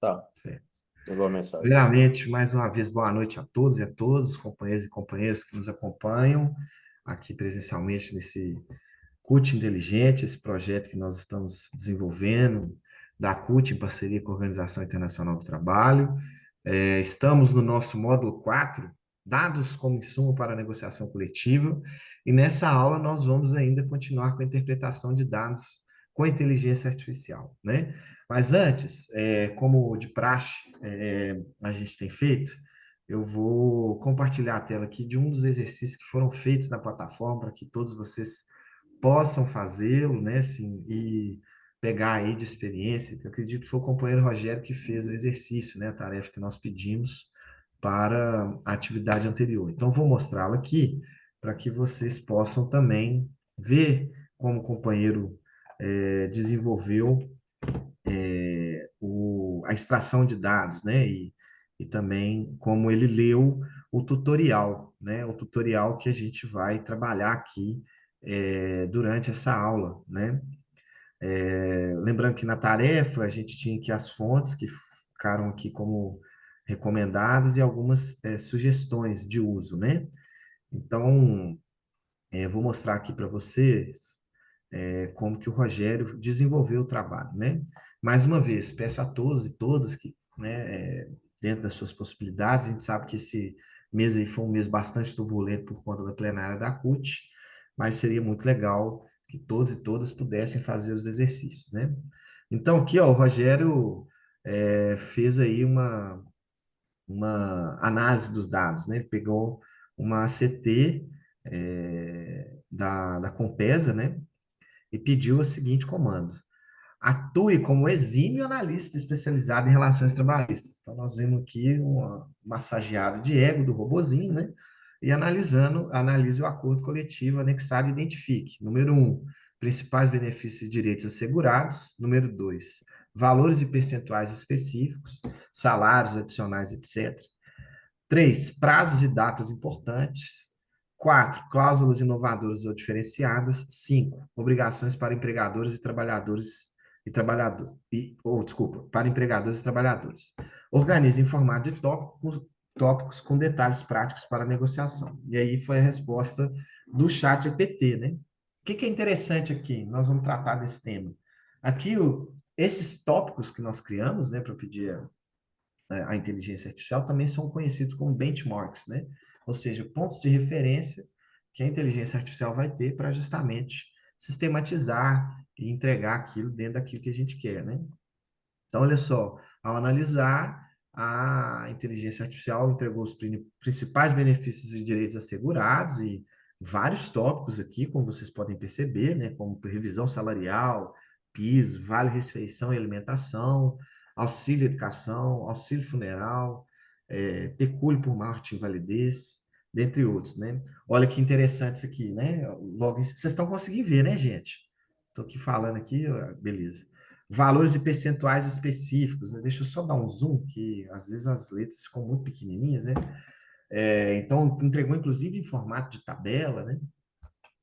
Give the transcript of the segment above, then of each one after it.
Tá, Certo. chegou a mensagem. Primeiramente, mais uma vez, boa noite a todos e a todas, companheiros e companheiras que nos acompanham aqui presencialmente nesse CUT Inteligente, esse projeto que nós estamos desenvolvendo, da CUT, em parceria com a Organização Internacional do Trabalho. Estamos no nosso módulo 4, dados como insumo para a negociação coletiva, e nessa aula nós vamos ainda continuar com a interpretação de dados com a inteligência artificial, né? Mas antes, como de praxe, a gente tem feito, eu vou compartilhar a tela aqui de um dos exercícios que foram feitos na plataforma para que todos vocês possam fazê-lo, né, assim, e pegar aí de experiência, que eu acredito que foi o companheiro Rogério que fez o exercício, né, a tarefa que nós pedimos para a atividade anterior. Então, vou mostrá-la aqui para que vocês possam também ver como o companheiro desenvolveu a extração de dados, né, e também como ele leu o tutorial, né, o tutorial que a gente vai trabalhar aqui durante essa aula, né? Lembrando que na tarefa a gente tinha aqui as fontes que ficaram aqui como recomendadas e algumas sugestões de uso, né? Então, vou mostrar aqui para vocês como que o Rogério desenvolveu o trabalho, né? Mais uma vez, peço a todos e todas que, né, dentro das suas possibilidades, a gente sabe que esse mês aí foi um mês bastante turbulento por conta da plenária da CUT, mas seria muito legal que todos e todas pudessem fazer os exercícios, né? Então, aqui, ó, o Rogério fez aí uma análise dos dados, né? Ele pegou uma ACT da Compesa, né? E pediu o seguinte comando: atue como exímio analista especializado em relações trabalhistas. Então, nós vimos aqui uma massageada de ego do robozinho, né? E analise o acordo coletivo anexado e identifique. Número um, principais benefícios e direitos assegurados. Número dois, valores e percentuais específicos, salários adicionais, etc. Três, prazos e datas importantes. Quatro, cláusulas inovadoras ou diferenciadas. Cinco, obrigações para empregadores e trabalhadores desculpa, para empregadores e trabalhadores. Organize em formato de tópicos com detalhes práticos para negociação. E aí foi a resposta do chat GPT, né? O que é interessante aqui? Nós vamos tratar desse tema. Aqui, esses tópicos que nós criamos, né, para pedir a inteligência artificial também são conhecidos como benchmarks, né? Ou seja, pontos de referência que a inteligência artificial vai ter para justamente sistematizar e entregar aquilo dentro daquilo que a gente quer, né? Então, olha só, ao analisar, a inteligência artificial entregou os principais benefícios e direitos assegurados e vários tópicos aqui, como vocês podem perceber, né, como revisão salarial, piso, vale-refeição e alimentação, auxílio educação, auxílio funeral, pecúlio por morte e invalidez, dentre outros, né? Olha que interessante isso aqui, né? Logo, vocês estão conseguindo ver, né, gente? Estou aqui falando aqui, ó, beleza. Valores e percentuais específicos, né? Deixa eu só dar um zoom, que às vezes as letras ficam muito pequenininhas, né? Então, entregou inclusive em formato de tabela, né?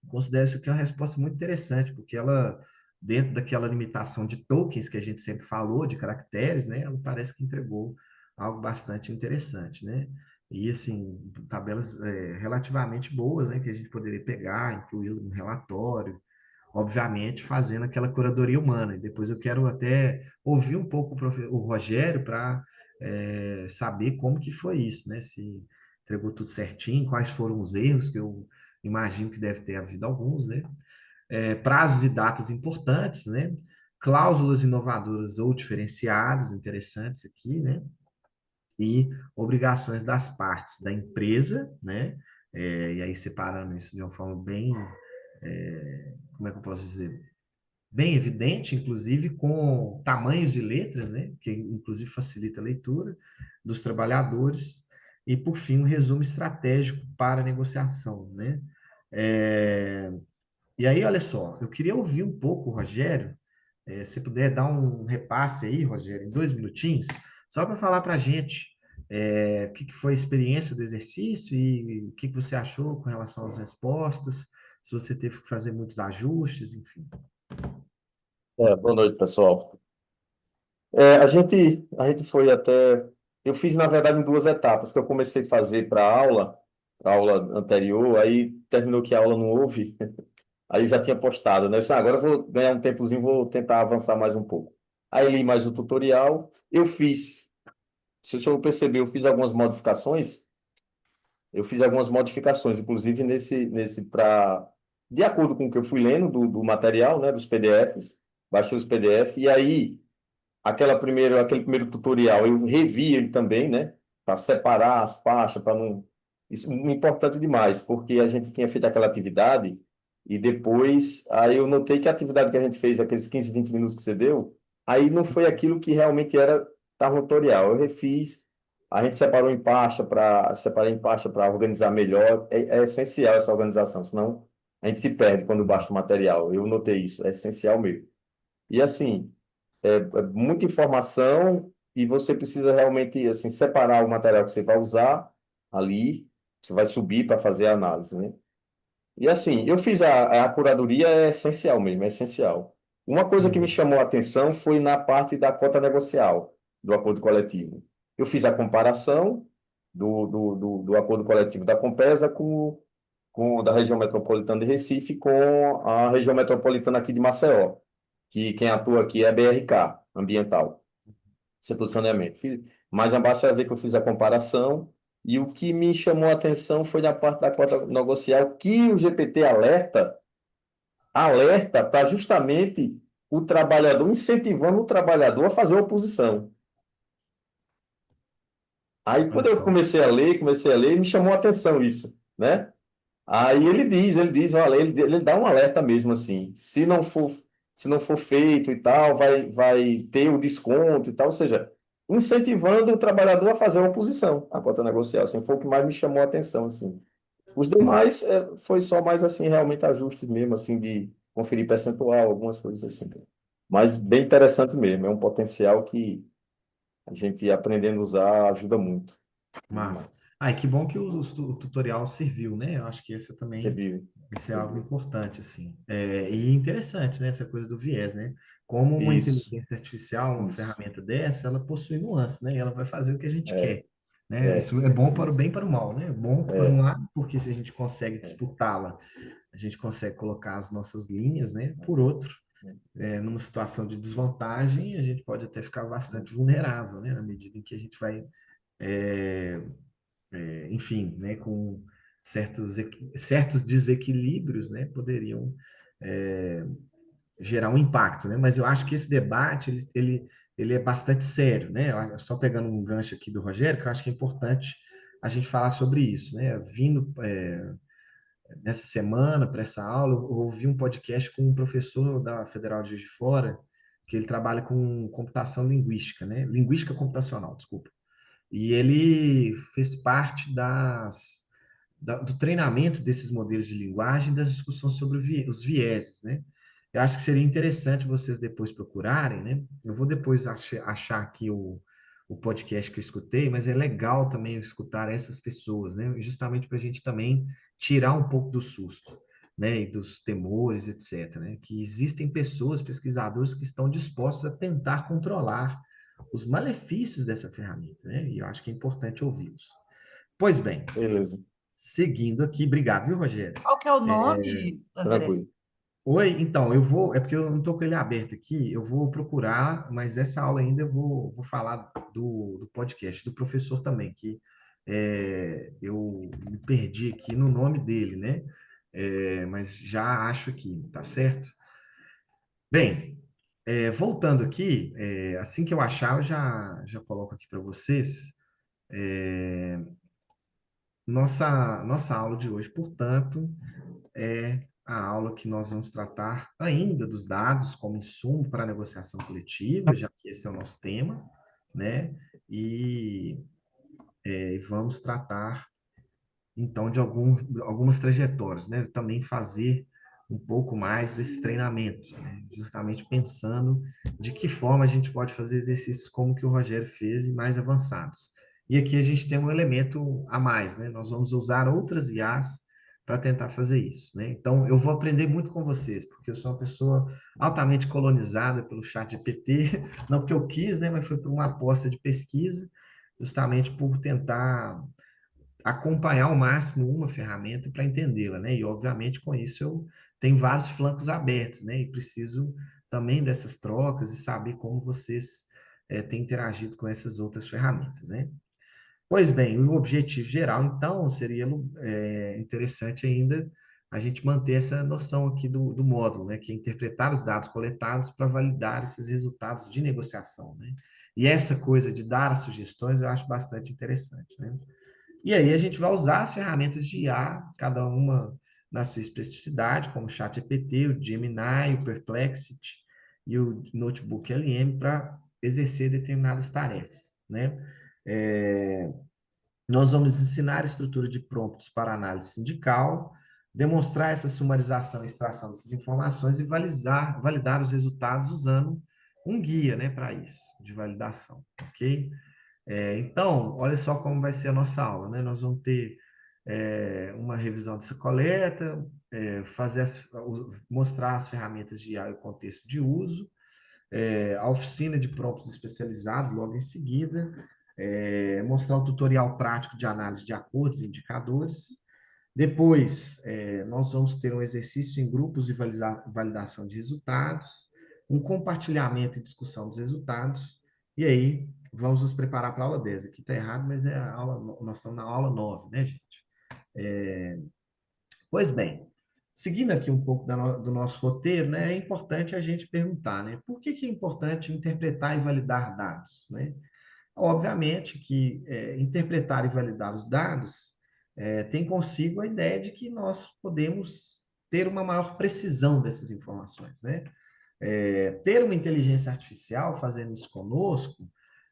Considero isso aqui uma resposta muito interessante, porque ela, dentro daquela limitação de tokens que a gente sempre falou, de caracteres, né? Ela parece que entregou algo bastante interessante, né? E, assim, tabelas relativamente boas, né? Que a gente poderia pegar, incluir no relatório, obviamente fazendo aquela curadoria humana. E depois eu quero até ouvir um pouco o Rogério para saber como que foi isso, né? Se entregou tudo certinho, quais foram os erros, que eu imagino que deve ter havido alguns, né? Prazos e datas importantes, né? Cláusulas inovadoras ou diferenciadas, interessantes aqui, né? E obrigações das partes da empresa, né? E aí separando isso de uma forma bem, como é que eu posso dizer? Bem evidente, inclusive com tamanhos de letras, né, que inclusive facilita a leitura dos trabalhadores, e por fim um resumo estratégico para a negociação, né? É, e aí, olha só, eu queria ouvir um pouco, Rogério, se puder dar um repasse aí, Rogério, em 2 minutinhos, só para falar para a gente o que foi a experiência do exercício e o que você achou com relação às respostas, se você teve que fazer muitos ajustes, enfim. Boa noite, pessoal. A gente foi até. Eu fiz, na verdade, em duas etapas, que eu comecei a fazer para a aula anterior, aí terminou que a aula não houve, aí eu já tinha postado, né? Eu disse, agora eu vou ganhar um tempozinho, vou tentar avançar mais um pouco. Aí li mais o tutorial, eu fiz. Se o senhor perceber, eu fiz algumas modificações, inclusive de acordo com o que eu fui lendo do material, né, dos PDFs, baixei os PDF, e aí aquele primeiro tutorial, eu revi ele também, né? Para separar as pastas, para não. Isso é importante demais, porque a gente tinha feito aquela atividade e depois, aí eu notei que a atividade que a gente fez, aqueles 15, 20 minutos que você deu, aí não foi aquilo que realmente estava no tutorial. Eu refiz, a gente separei em pasta para organizar melhor. É essencial essa organização, senão a gente se perde quando baixa o material. Eu notei isso, é essencial mesmo. E assim. É muita informação e você precisa realmente assim separar o material que você vai usar ali, você vai subir para fazer a análise, né? E assim, eu fiz a curadoria é essencial mesmo, é essencial. Uma coisa que me Uhum. chamou a atenção foi na parte da cota negocial do acordo coletivo. Eu fiz a comparação do acordo coletivo da Compesa com o da região metropolitana de Recife com a região metropolitana aqui de Maceió, que quem atua aqui é a BRK, ambiental, setor de saneamento. Mais abaixo você vai ver que eu fiz a comparação e o que me chamou a atenção foi na parte da cota negocial que o GPT alerta para justamente o trabalhador, incentivando o trabalhador a fazer oposição. Aí Olha quando eu só. comecei a ler, me chamou a atenção isso, né? Aí ele diz, olha, ele dá um alerta mesmo assim, se não for feito e tal, vai ter o desconto e tal, ou seja, incentivando o trabalhador a fazer uma oposição à cota negocial, assim, foi o que mais me chamou a atenção, assim. Os demais foi só mais assim, realmente ajustes mesmo, assim, de conferir percentual, algumas coisas assim. Mas bem interessante mesmo, é um potencial que a gente aprendendo a usar ajuda muito. Massa. Demais. Ah, e que bom que o tutorial serviu, né? Eu acho que esse Você também, viu, esse é você algo viu. importante, assim. E interessante, né? Essa coisa do viés, né? Como uma Isso, inteligência artificial, uma isso. ferramenta dessa, ela possui nuances, né? E ela vai fazer o que a gente É, quer, né? é, Isso é bom para o bem e isso. para o mal, né? É bom por um É, lado, porque se a gente consegue é, disputá-la, a gente consegue colocar as nossas linhas, né? Por outro, é, numa situação de desvantagem, a gente pode até ficar bastante vulnerável, né? Na medida em que a gente vai é, enfim, né, com certos desequilíbrios, né, poderiam é, gerar um impacto, né? Mas eu acho que esse debate ele é bastante sério, né? Só pegando um gancho aqui do Rogério, que eu acho que é importante a gente falar sobre isso, né? Vindo nessa semana para essa aula, eu ouvi um podcast com um professor da Federal de Juiz de Fora, que ele trabalha com computação linguística, né? Linguística computacional, desculpa. E ele fez parte do treinamento desses modelos de linguagem, das discussões sobre os vieses, né? Eu acho que seria interessante vocês depois procurarem, né? Eu vou depois achar aqui o podcast que eu escutei, mas é legal também eu escutar essas pessoas, né? Justamente para a gente também tirar um pouco do susto, né? E dos temores, etc., né? Que existem pessoas, pesquisadores, que estão dispostos a tentar controlar os malefícios dessa ferramenta, né? E eu acho que é importante ouvi-los. Pois bem, beleza, seguindo aqui, obrigado, viu, Rogério? Qual que é o nome, André? tranquilo. Oi, então, é porque eu não estou com ele aberto aqui, eu vou procurar, mas essa aula ainda eu vou falar do podcast, do professor também, que eu me perdi aqui no nome dele, né? Mas já acho aqui, tá certo? Bem, voltando aqui, assim que eu achar, eu já coloco aqui para vocês. Nossa aula de hoje, portanto, é a aula que nós vamos tratar ainda dos dados como insumo para a negociação coletiva, já que esse é o nosso tema, né? E vamos tratar, então, de algumas trajetórias, né? Também fazer um pouco mais desse treinamento, né? Justamente pensando de que forma a gente pode fazer exercícios como que o Rogério fez e mais avançados. E aqui a gente tem um elemento a mais, né? Nós vamos usar outras IAs para tentar fazer isso, né? Então, eu vou aprender muito com vocês, porque eu sou uma pessoa altamente colonizada pelo chat GPT, não porque eu quis, né? Mas foi por uma aposta de pesquisa, justamente por tentar acompanhar ao máximo uma ferramenta para entendê-la, né? E, obviamente, com isso eu tenho vários flancos abertos, né? E preciso também dessas trocas e saber como vocês têm interagido com essas outras ferramentas, né? Pois bem, o objetivo geral, então, seria interessante ainda a gente manter essa noção aqui do módulo, né? Que é interpretar os dados coletados para validar esses resultados de negociação, né? E essa coisa de dar as sugestões eu acho bastante interessante, né? E aí a gente vai usar as ferramentas de IA, cada uma na sua especificidade, como o ChatGPT, o Gemini, o Perplexity e o Notebook LM para exercer determinadas tarefas, né? É, nós vamos ensinar a estrutura de prompts para análise sindical, demonstrar essa sumarização e extração dessas informações e validar os resultados usando um guia, né, para isso, de validação, ok? Então, olha só como vai ser a nossa aula, né? Nós vamos ter uma revisão dessa coleta, mostrar as ferramentas de IA e o contexto de uso, a oficina de prompts especializados logo em seguida, mostrar o tutorial prático de análise de acordos e indicadores. Depois, nós vamos ter um exercício em grupos de validação de resultados, um compartilhamento e discussão dos resultados, e aí vamos nos preparar para a aula 10. Aqui está errado, mas é a aula, nós estamos na aula 9, né, gente? Pois bem, seguindo aqui um pouco do nosso roteiro, né, é importante a gente perguntar, né, por que é importante interpretar e validar dados, né? Obviamente que interpretar e validar os dados tem consigo a ideia de que nós podemos ter uma maior precisão dessas informações, né? Ter uma inteligência artificial fazendo isso conosco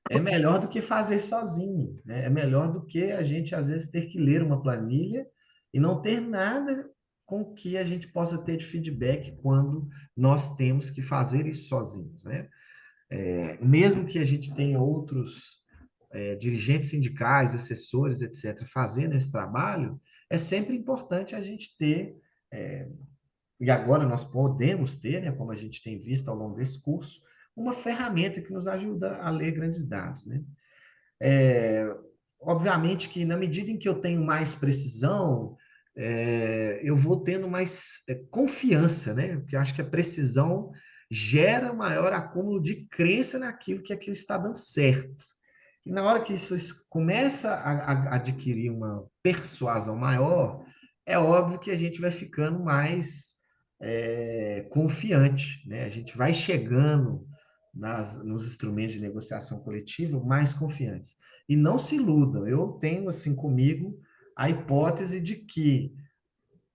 é melhor do que fazer sozinho, né? É melhor do que a gente, às vezes, ter que ler uma planilha e não ter nada com que a gente possa ter de feedback quando nós temos que fazer isso sozinhos, né? Mesmo que a gente tenha outros dirigentes sindicais, assessores, etc., fazendo esse trabalho, é sempre importante a gente ter, e agora nós podemos ter, né, como a gente tem visto ao longo desse curso, uma ferramenta que nos ajuda a ler grandes dados, né? É, obviamente que na medida em que eu tenho mais precisão, eu vou tendo mais confiança, né? Porque eu acho que a precisão gera maior acúmulo de crença naquilo que aquilo está dando certo. E na hora que isso começa a adquirir uma persuasão maior, é óbvio que a gente vai ficando mais confiante, né? A gente vai chegando nos instrumentos de negociação coletiva mais confiantes. E não se iludam, eu tenho assim comigo a hipótese de que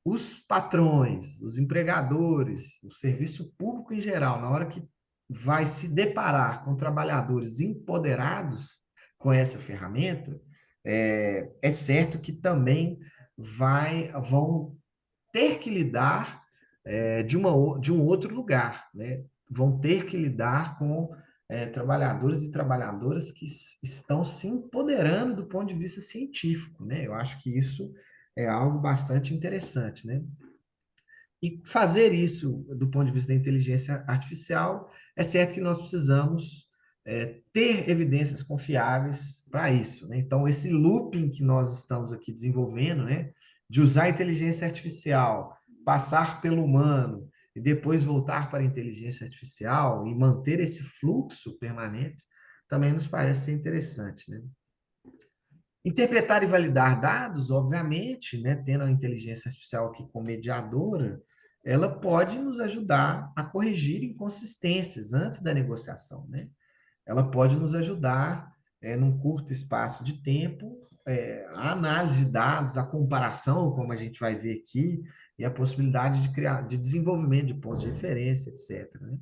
os patrões, os empregadores, o serviço público em geral, na hora que vai se deparar com trabalhadores empoderados com essa ferramenta, é certo que também vão ter que lidar de um outro lugar, né? Vão ter que lidar com trabalhadores e trabalhadoras que estão se empoderando do ponto de vista científico, né? Eu acho que isso é algo bastante interessante, né? E fazer isso do ponto de vista da inteligência artificial, é certo que nós precisamos ter evidências confiáveis para isso, né? Então, esse looping que nós estamos aqui desenvolvendo, né, de usar a inteligência artificial, passar pelo humano e depois voltar para a inteligência artificial e manter esse fluxo permanente, também nos parece ser interessante, né? Interpretar e validar dados, obviamente, né, tendo a inteligência artificial aqui como mediadora, ela pode nos ajudar a corrigir inconsistências antes da negociação, né? Ela pode nos ajudar, num curto espaço de tempo, a análise de dados, a comparação, como a gente vai ver aqui, e a possibilidade de desenvolvimento de pontos de referência, etc., né?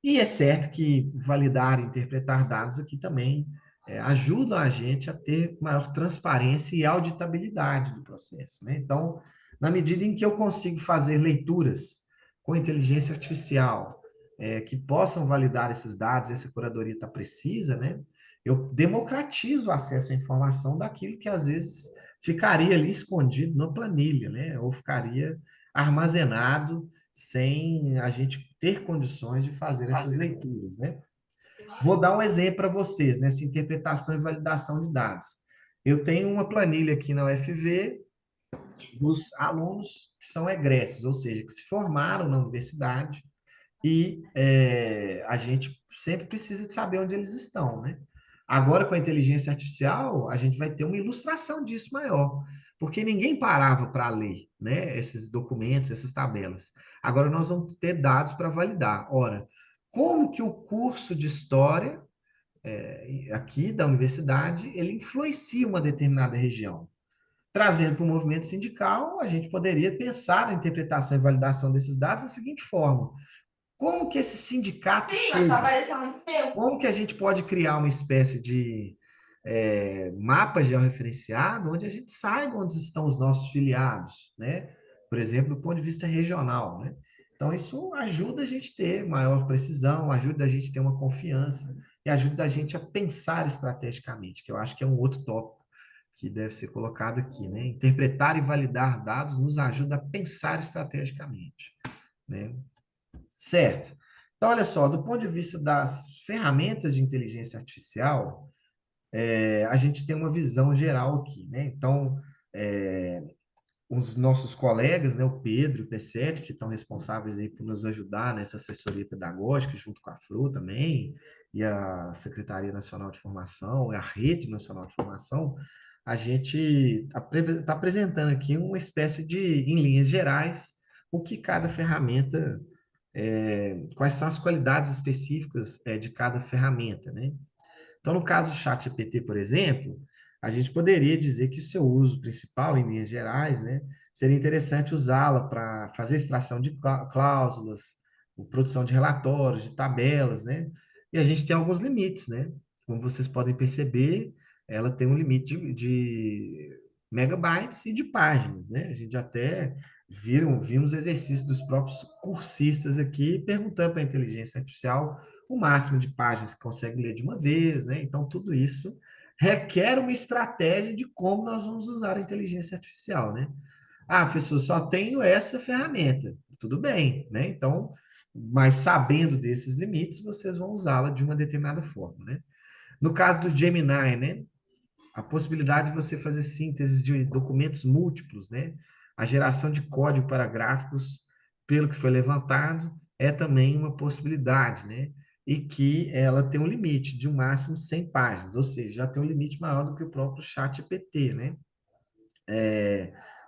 E é certo que validar e interpretar dados aqui também ajudam a gente a ter maior transparência e auditabilidade do processo, né? Então, na medida em que eu consigo fazer leituras com inteligência artificial que possam validar esses dados, essa curadoria está precisa, né? Eu democratizo o acesso à informação daquilo que às vezes ficaria ali escondido na planilha, né? Ou ficaria armazenado sem a gente ter condições de fazer essas leituras, né? Vou dar um exemplo para vocês, nessa interpretação e validação de dados. Eu tenho uma planilha aqui na UFV dos alunos que são egressos, ou seja, que se formaram na universidade e a gente sempre precisa de saber onde eles estão, né? Agora, com a inteligência artificial, a gente vai ter uma ilustração disso maior, porque ninguém parava para ler, né, esses documentos, essas tabelas. Agora nós vamos ter dados para validar. Ora, como que o curso de história aqui da universidade ele influencia uma determinada região? Trazendo para o movimento sindical, a gente poderia pensar na interpretação e validação desses dados da seguinte forma: como que esse sindicato chega? Como que a gente pode criar uma espécie de mapa georreferenciado onde a gente saiba onde estão os nossos filiados, né? Por exemplo, do ponto de vista regional, né? Então, isso ajuda a gente a ter maior precisão, ajuda a gente a ter uma confiança e ajuda a gente a pensar estrategicamente, que eu acho que é um outro tópico que deve ser colocado aqui, né? Interpretar e validar dados nos ajuda a pensar estrategicamente, né? Certo. Então, olha só, do ponto de vista das ferramentas de inteligência artificial, a gente tem uma visão geral aqui, né? Então, é, os nossos colegas, né, o Pedro e o P7, que estão responsáveis aí por nos ajudar nessa assessoria pedagógica, junto com a FRU também, e a Secretaria Nacional de Formação, e a Rede Nacional de Formação, a gente está apresentando aqui uma espécie de, em linhas gerais, o que cada ferramenta, quais são as qualidades específicas de cada ferramenta, né? Então, no caso do ChatGPT, por exemplo, a gente poderia dizer que o seu uso principal, em linhas gerais, né, seria interessante usá-la para fazer extração de cláusulas, produção de relatórios, de tabelas, né? E a gente tem alguns limites, né? Como vocês podem perceber, ela tem um limite de megabytes e de páginas, né? A gente até vimos exercícios dos próprios cursistas aqui, perguntando para a inteligência artificial o máximo de páginas que consegue ler de uma vez, né? Então, tudo isso requer uma estratégia de como nós vamos usar a inteligência artificial, né? Ah, professor, só tenho essa ferramenta. Tudo bem, né? Então, mas sabendo desses limites, vocês vão usá-la de uma determinada forma, né? No caso do Gemini, né? A possibilidade de você fazer síntese de documentos múltiplos, né? A geração de código para gráficos, pelo que foi levantado, é também uma possibilidade, né? E que ela tem um limite de um máximo 100 páginas, ou seja, já tem um limite maior do que o próprio ChatGPT, né?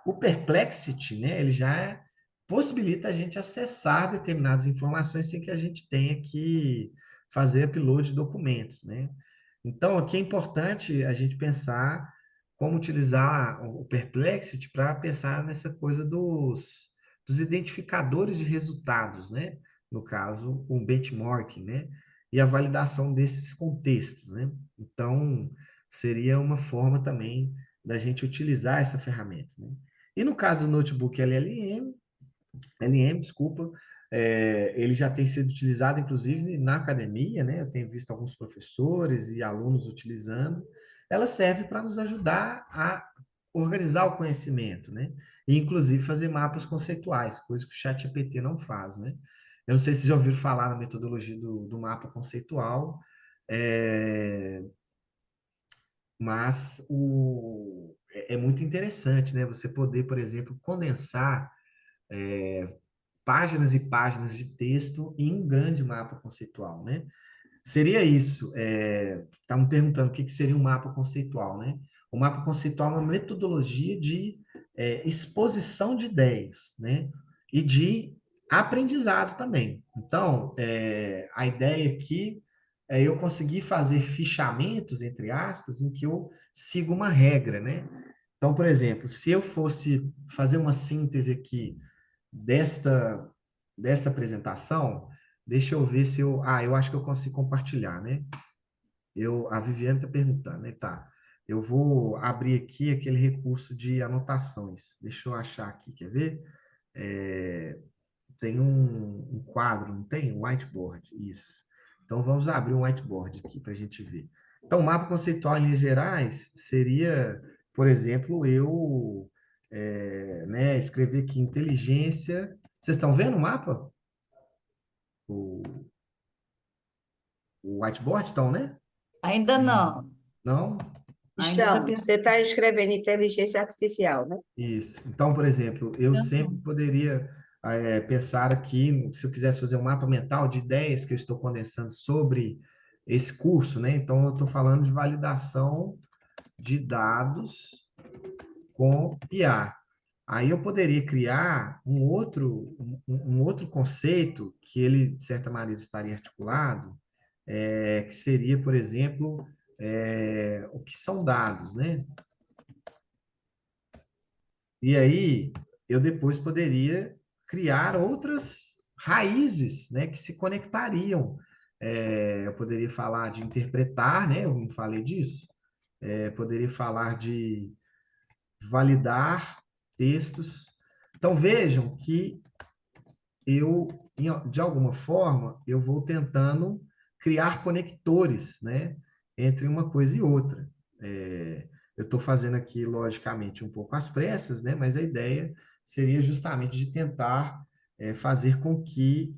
O Perplexity, né? Ele já possibilita a gente acessar determinadas informações sem que a gente tenha que fazer upload de documentos, né? Então, aqui é importante a gente pensar como utilizar o Perplexity para pensar nessa coisa dos identificadores de resultados, né? No caso, o benchmarking, né? E a validação desses contextos, né? Então, seria uma forma também da gente utilizar essa ferramenta, né? E no caso do notebook desculpa, ele já tem sido utilizado, inclusive, na academia, né? Eu tenho visto alguns professores e alunos utilizando. Ela serve para nos ajudar a organizar o conhecimento, né? E, inclusive, fazer mapas conceituais, coisa que o ChatGPT não faz, né? Eu não sei se já ouviram falar na metodologia do mapa conceitual, é, mas é muito interessante, né? Você poder, por exemplo, condensar páginas e páginas de texto em um grande mapa conceitual, né? Seria isso. Tá me perguntando o que seria um mapa conceitual, né? O mapa conceitual é uma metodologia de exposição de ideias, né? E de aprendizado também. Então, a ideia aqui é eu conseguir fazer fichamentos, entre aspas, em que eu sigo uma regra, né? Então, por exemplo, se eu fosse fazer uma síntese aqui desta, dessa apresentação, deixa eu ver se eu. Ah, eu acho que eu consigo compartilhar, né? A Viviane está perguntando, né? Tá. Eu vou abrir aqui aquele recurso de anotações. Deixa eu achar aqui, quer ver? É, tem um quadro, não tem? Um whiteboard, isso. Então, vamos abrir um whiteboard aqui para a gente ver. Então, o mapa conceitual em linhas gerais seria por exemplo, eu né, escrever aqui inteligência. Vocês estão vendo o mapa? O, o whiteboard, estão, né? Ainda não, Não? ainda está Estamos. Você pensando. está escrevendo inteligência artificial, né? Isso. Então, por exemplo, eu sempre poderia pensar aqui, se eu quisesse fazer um mapa mental de ideias que eu estou condensando sobre esse curso, né? Então, eu estou falando de validação de dados com IA. Aí eu poderia criar um outro conceito que ele, de certa maneira, estaria articulado, que seria, por exemplo, o que são dados, né? E aí eu depois poderia criar outras raízes, né, que se conectariam. Eu poderia falar de interpretar, né? Eu não falei disso. Poderia falar de validar textos. Então vejam que eu, de alguma forma, eu vou tentando criar conectores, né, entre uma coisa e outra. Eu estou fazendo aqui, logicamente, um pouco às pressas, né, mas a ideia seria justamente de tentar fazer com que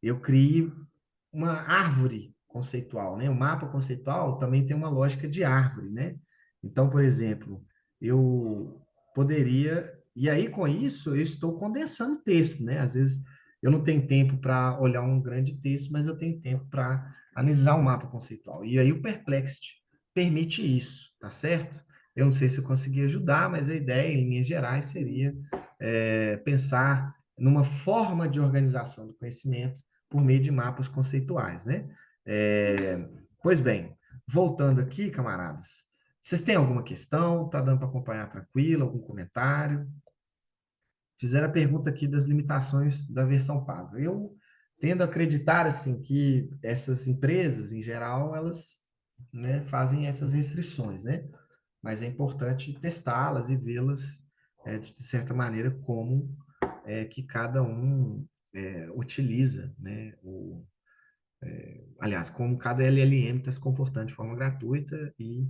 eu crie uma árvore conceitual, né? O mapa conceitual também tem uma lógica de árvore, né? Então, por exemplo, eu poderia, e aí com isso eu estou condensando texto, né? Às vezes eu não tenho tempo para olhar um grande texto, mas eu tenho tempo para analisar um mapa conceitual. E aí o Perplexity permite isso, tá certo? Eu não sei se eu consegui ajudar, mas a ideia, em linhas gerais, seria pensar numa forma de organização do conhecimento por meio de mapas conceituais, né? Pois bem, voltando aqui, camaradas, vocês têm alguma questão? Tá dando para acompanhar tranquilo? Algum comentário? Fizeram a pergunta aqui das limitações da versão paga. Eu tendo a acreditar, assim, que essas empresas, em geral, elas, né, fazem essas restrições, né? Mas é importante testá-las e vê-las, de certa maneira, como que cada um utiliza, né, aliás, como cada LLM está se comportando de forma gratuita e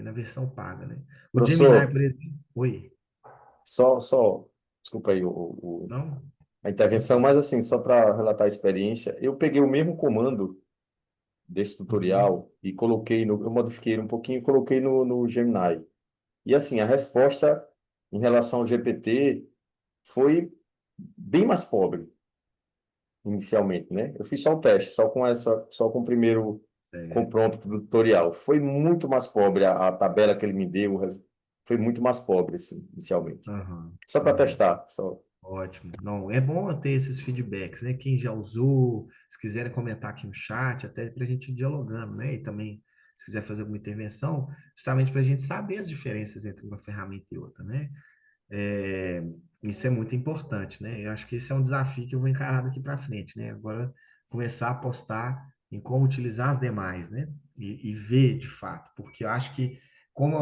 na versão paga, né? O Gemini, Professor, por exemplo, oi, só, desculpa aí não? a intervenção, mas assim, só para relatar a experiência, eu peguei o mesmo comando desse Uhum. tutorial e coloquei eu modifiquei ele um pouquinho e coloquei no Gemini. E assim, a resposta em relação ao GPT foi bem mais pobre inicialmente, né? Eu fiz só o teste, só com o primeiro, com o É, prompt do tutorial. Foi muito mais pobre a tabela que ele me deu, foi muito mais pobre, assim, inicialmente. aham, Só para aham. testar, só. Ótimo. Não, é bom ter esses feedbacks, né? Quem já usou, se quiserem comentar aqui no chat, até para a gente ir dialogando, né? E também, se quiser fazer alguma intervenção, justamente para a gente saber as diferenças entre uma ferramenta e outra, né? É, isso é muito importante, né? Eu acho que esse é um desafio que eu vou encarar daqui para frente, né? Agora, começar a apostar em como utilizar as demais, né? E ver de fato, porque eu acho que, como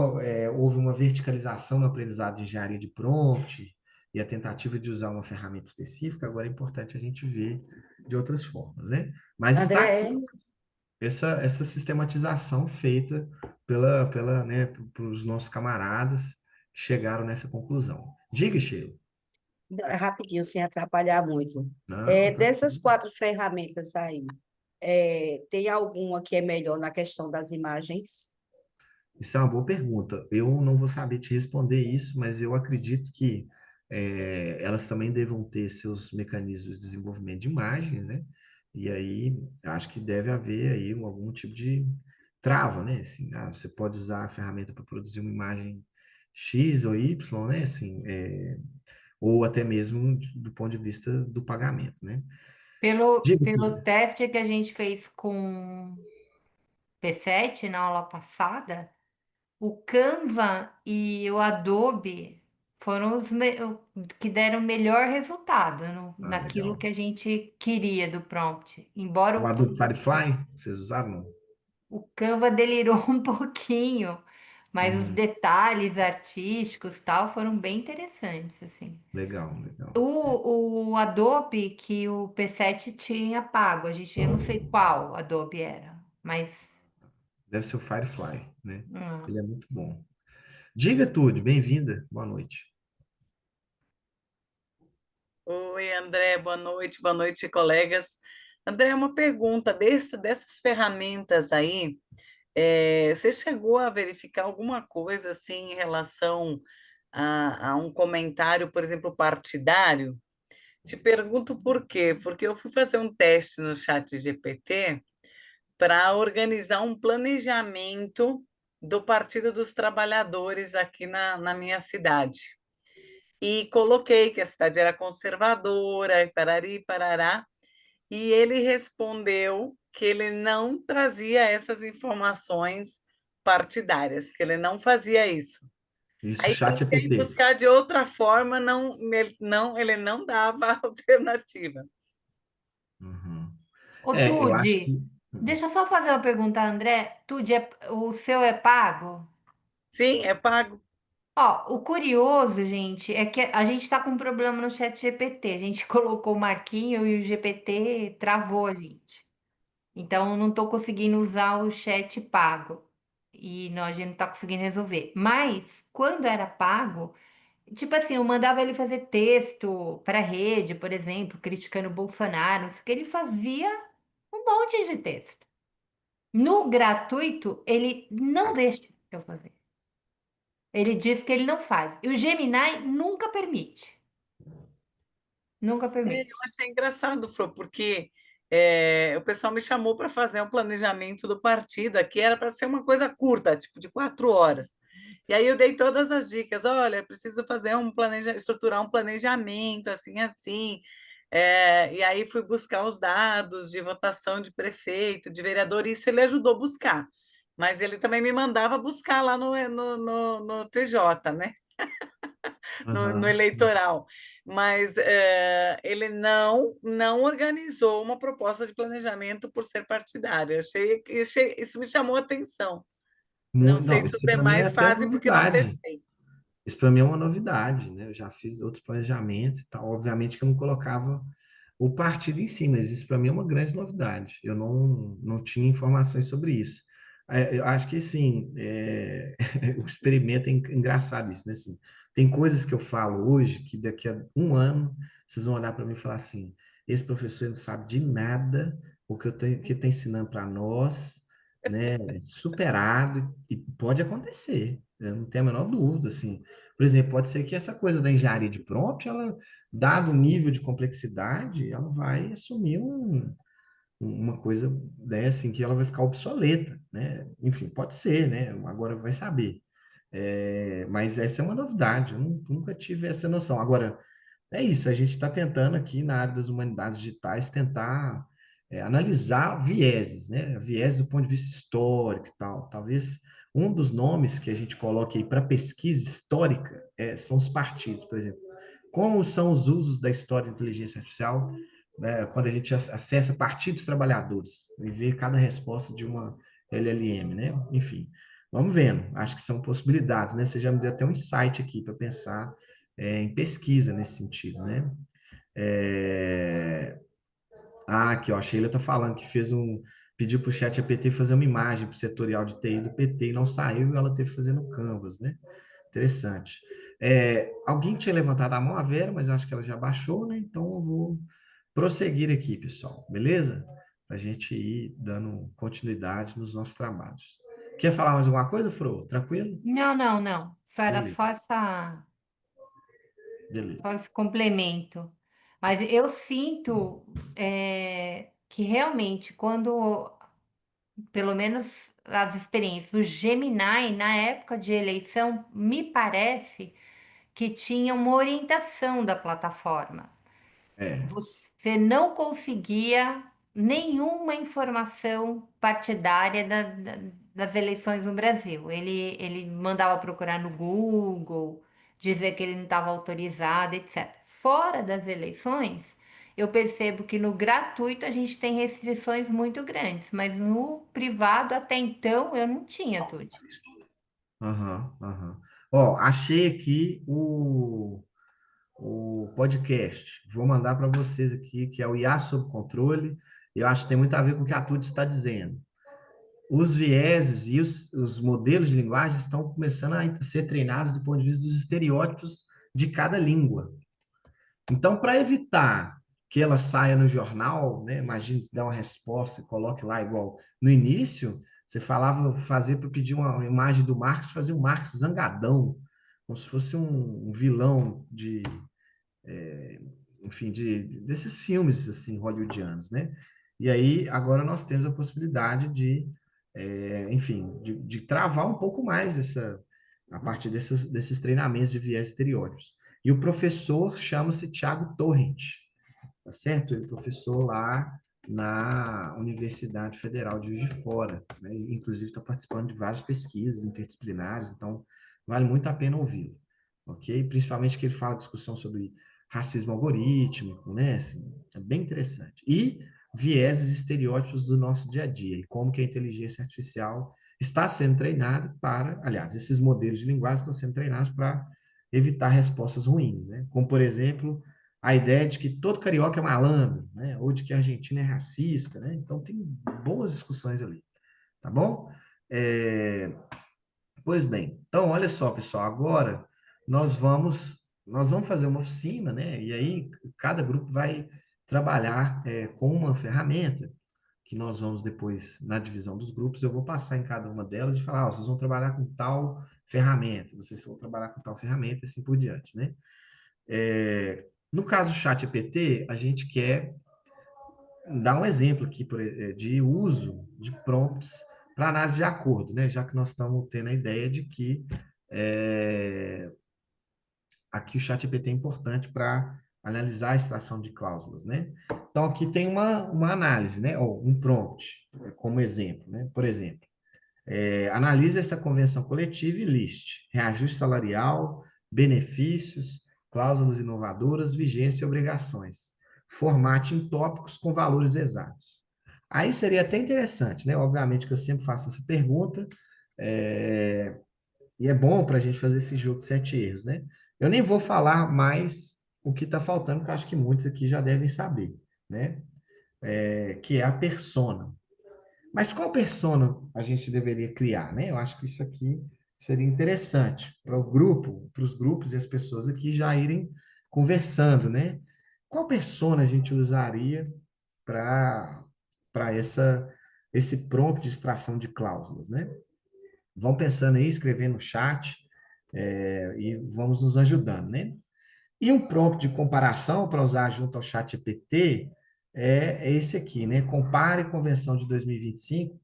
houve uma verticalização no aprendizado de engenharia de prompt e a tentativa de usar uma ferramenta específica, agora é importante a gente ver de outras formas, né? Mas está aqui André, essa sistematização feita né, pelos nossos camaradas que chegaram nessa conclusão. Diga, Sheila. rapidinho, sem atrapalhar muito. Não, Dessas tranquilo. 4 ferramentas aí, tem alguma que é melhor na questão das imagens? Isso é uma boa pergunta. Eu não vou saber te responder isso, mas eu acredito que elas também devam ter seus mecanismos de desenvolvimento de imagens, né? E aí, acho que deve haver aí algum tipo de trava, né? Assim, você pode usar a ferramenta para produzir uma imagem X ou Y, né? Assim, ou até mesmo do ponto de vista do pagamento, né? Diga, Pelo Cris. teste que a gente fez com P7 na aula passada, o Canva e o Adobe foram o que deram o melhor resultado naquilo Legal. que a gente queria do prompt. Embora O Adobe Firefly, vocês usaram? Não? o Canva delirou um pouquinho, mas os Hum, detalhes artísticos tal foram bem interessantes, assim. legal, legal. O Adobe que o P7 tinha pago, eu não sei qual Adobe era, mas Deve ser o Firefly, né? Hum. Ele é muito bom. Diga tudo, bem-vinda, boa noite. Oi, André, boa noite, colegas. André, uma pergunta, dessas ferramentas aí, você chegou a verificar alguma coisa assim em relação a um comentário, por exemplo, partidário? Te pergunto por quê? Porque eu fui fazer um teste no chat GPT para organizar um planejamento do Partido dos Trabalhadores aqui na minha cidade. E coloquei que a cidade era conservadora, e parari, parará, e ele respondeu que ele não trazia essas informações partidárias, que ele não fazia isso. Isso, Aí chat tentei GPT. buscar de outra forma, ele não dava alternativa. Uhum. Ô, Eu acho Tude, que. deixa eu só fazer uma pergunta, André. Tude, o seu é pago? Sim, é pago. Ó, o curioso, gente, é que a gente tá com um problema no chat GPT. A gente colocou o Marquinho e o GPT travou a gente. Então, eu não tô conseguindo usar o chat pago. E não, a gente não tá conseguindo resolver. Mas, quando era pago, tipo assim, eu mandava ele fazer texto para rede, por exemplo, criticando o Bolsonaro, não sei o que ele fazia um monte de texto. No gratuito, ele não deixa eu fazer. Ele diz que ele não faz. E o Gemini nunca permite. Nunca Eu permite. achei engraçado, Flor, porque o pessoal me chamou para fazer um planejamento do partido aqui, era para ser uma coisa curta, tipo de 4 horas. E aí eu dei todas as dicas, olha, preciso fazer estruturar um planejamento, assim, assim. E aí fui buscar os dados de votação de prefeito, de vereador, isso ele ajudou a buscar. Mas ele também me mandava buscar lá no TJ, né? no Aham. eleitoral, mas ele não organizou uma proposta de planejamento por ser partidário. Isso me chamou a atenção. Não sei Não, se os isso para mim é demais até fazem porque não novidade. testei. Isso para mim é uma novidade, né? Eu já fiz outros planejamentos e tal. Obviamente que eu não colocava o partido em si, mas isso para mim é uma grande novidade. Eu não tinha informações sobre isso. Eu acho que, sim, o experimento é engraçado isso, né? Assim, tem coisas que eu falo hoje que daqui a um ano vocês vão olhar para mim e falar assim: esse professor não sabe de nada, o que eu tenho, que está ensinando para nós, né? É superado e pode acontecer. Eu não tenho a menor dúvida, assim. Por exemplo, pode ser que essa coisa da engenharia de prompt, ela, dado o nível de complexidade, ela vai assumir uma coisa dessa em que ela vai ficar obsoleta, né? Enfim, pode ser, né? Agora vai saber. Mas essa é uma novidade, eu nunca tive essa noção. Agora, é isso, a gente está tentando aqui na área das humanidades digitais tentar analisar vieses, né? Viés do ponto de vista histórico e tal. Talvez um dos nomes que a gente coloque aí para pesquisa histórica são os partidos, por exemplo. Como são os usos da história da inteligência artificial, né, quando a gente acessa partidos trabalhadores e vê cada resposta de uma LLM, né? Enfim, vamos vendo. Acho que são possibilidades, né? Você já me deu até um insight aqui para pensar em pesquisa nesse sentido, né? É... Aqui, ó, a Sheila está falando que pediu para o chat GPT fazer uma imagem para o setorial de TI do PT e não saiu, e ela teve que fazer no Canvas, né? Interessante. Alguém tinha levantado a mão, a Vera, mas eu acho que ela já baixou, né? Então eu vou prosseguir aqui, pessoal, beleza? Para a gente ir dando continuidade nos nossos trabalhos. Quer falar mais alguma coisa, Fro? Tranquilo? Não, não, não. Só era Beleza, só beleza. esse complemento. Mas eu sinto que realmente, quando, pelo menos as experiências, o Gemini, na época de eleição, me parece que tinha uma orientação da plataforma. É, Você não conseguia nenhuma informação partidária das eleições no Brasil. Ele mandava procurar no Google, dizer que ele não estava autorizado, etc. Fora das eleições, eu percebo que no gratuito a gente tem restrições muito grandes, mas no privado até então eu não tinha, tudo. aham, aham. Ó, achei aqui o podcast. Vou mandar para vocês aqui, que é o IA sob controle. Eu acho que tem muito a ver com o que a Tude está dizendo. os vieses e os modelos de linguagem estão começando a ser treinados do ponto de vista dos estereótipos de cada língua. Então, para evitar que ela saia no jornal, né? Imagine se dá uma resposta, coloque lá igual no início, você falava fazer para pedir uma imagem do Marx, fazer um Marx zangadão, como se fosse um vilão de, enfim, desses filmes assim hollywoodianos, né? E aí agora nós temos a possibilidade de, enfim, de travar um pouco mais a partir desses treinamentos de viés estereótipos. E o professor chama-se Tiago Torrent, tá certo? Ele é professor lá na Universidade Federal de Juiz de Fora, né? Inclusive está participando de várias pesquisas interdisciplinares, então vale muito a pena ouvi-lo, ok? Principalmente que ele fala discussão sobre racismo algorítmico, né? Assim, é bem interessante. E vieses estereótipos do nosso dia a dia, e como que a inteligência artificial está sendo treinada para, aliás, esses modelos de linguagem estão sendo treinados para evitar respostas ruins, né? Como, por exemplo, a ideia de que todo carioca é malandro, né? Ou de que a Argentina é racista, né? Então, tem boas discussões ali, tá bom? Pois bem, então, olha só, pessoal, agora nós vamos fazer uma oficina, né? E aí, cada grupo vai trabalhar com uma ferramenta, que nós vamos depois, na divisão dos grupos, eu vou passar em cada uma delas e falar, ó, vocês vão trabalhar com tal ferramenta, vocês vão trabalhar com tal ferramenta, e assim por diante, né? No caso do ChatGPT, a gente quer dar um exemplo aqui de uso de prompts para análise de acordo, né? Já que nós estamos tendo a ideia de que aqui o ChatGPT é importante para analisar a extração de cláusulas, né? Então, aqui tem uma análise, né? Ou um prompt, como exemplo, né? Por exemplo, analise essa convenção coletiva e liste reajuste salarial, benefícios, cláusulas inovadoras, vigência e obrigações. Formate em tópicos com valores exatos. Aí seria até interessante, né? Obviamente que eu sempre faço essa pergunta, e é bom para a gente fazer esse jogo de 7 erros, né? Eu nem vou falar mais o que está faltando, porque eu acho que muitos aqui já devem saber, né? Que é a persona. Mas qual persona a gente deveria criar, né? Eu acho que isso aqui seria interessante para o grupo, para os grupos e as pessoas aqui já irem conversando, né? Qual persona a gente usaria para esse prompt de extração de cláusulas, né? Vão pensando aí, escrevendo no chat, e vamos nos ajudando, né? E um prompt de comparação para usar junto ao chat GPT é esse aqui, né? Compare a convenção de 2025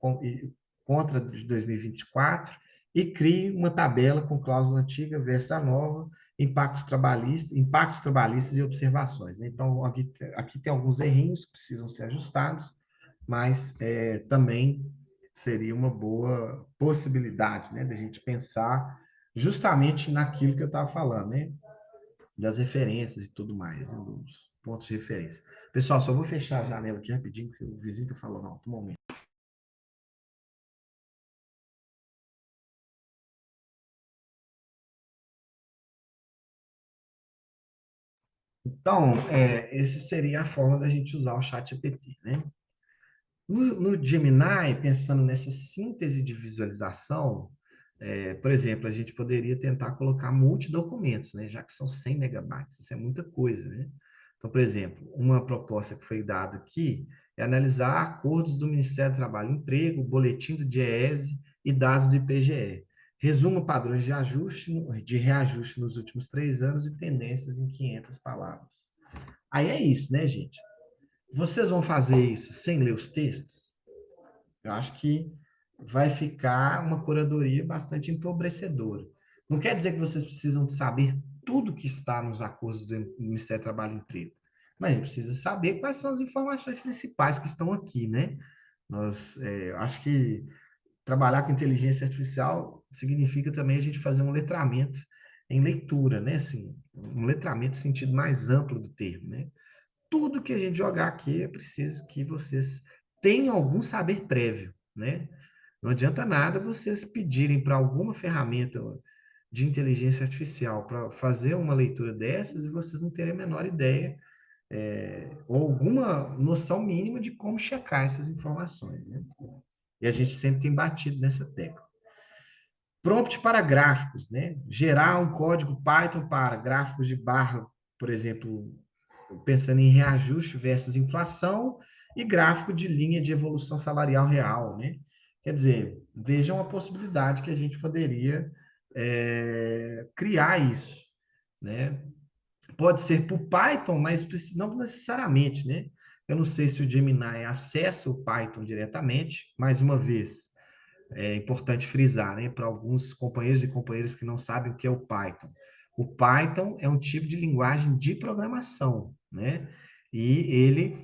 contra a de 2024 e crie uma tabela com cláusula antiga versus a nova, impactos trabalhistas e observações, né? Então, aqui tem alguns errinhos que precisam ser ajustados, mas também seria uma boa possibilidade, né, da gente pensar justamente naquilo que eu estava falando, né? Das referências e tudo mais, né, dos pontos de referência. Pessoal, só vou fechar a janela aqui rapidinho, porque o vizinho está falando alto, um momento. Então, essa seria a forma da gente usar o chat GPT, né? No Gemini, pensando nessa síntese de visualização, por exemplo, a gente poderia tentar colocar multidocumentos, né? Já que são 100 megabytes, isso é muita coisa, né? Então, por exemplo, uma proposta que foi dada aqui é analisar acordos do Ministério do Trabalho e Emprego, boletim do DIEESE e dados do IPGE. Resuma padrões de reajuste nos últimos 3 anos e tendências em 500 palavras. Aí é isso, né, gente? Vocês vão fazer isso sem ler os textos? Eu acho que vai ficar uma curadoria bastante empobrecedora. Não quer dizer que vocês precisam de saber tudo que está nos acordos do Ministério do Trabalho e Emprego, mas a gente precisa saber quais são as informações principais que estão aqui, né? Acho que trabalhar com inteligência artificial significa também a gente fazer um letramento em leitura, né? Assim, um letramento no sentido mais amplo do termo, né? Tudo que a gente jogar aqui é preciso que vocês tenham algum saber prévio, né? Não adianta nada vocês pedirem para alguma ferramenta de inteligência artificial para fazer uma leitura dessas e vocês não terem a menor ideia, ou alguma noção mínima de como checar essas informações, né? E a gente sempre tem batido nessa tecla. Prompt para gráficos, né? Gerar um código Python para gráficos de barra, por exemplo, pensando em reajuste versus inflação e gráfico de linha de evolução salarial real, né? Quer dizer, vejam a possibilidade que a gente poderia criar isso, né? Pode ser por Python, mas não necessariamente, né? Eu não sei se o Gemini acessa o Python diretamente, mais uma vez, é importante frisar, né, para alguns companheiros e companheiras que não sabem o que é o Python. O Python é um tipo de linguagem de programação, né? E ele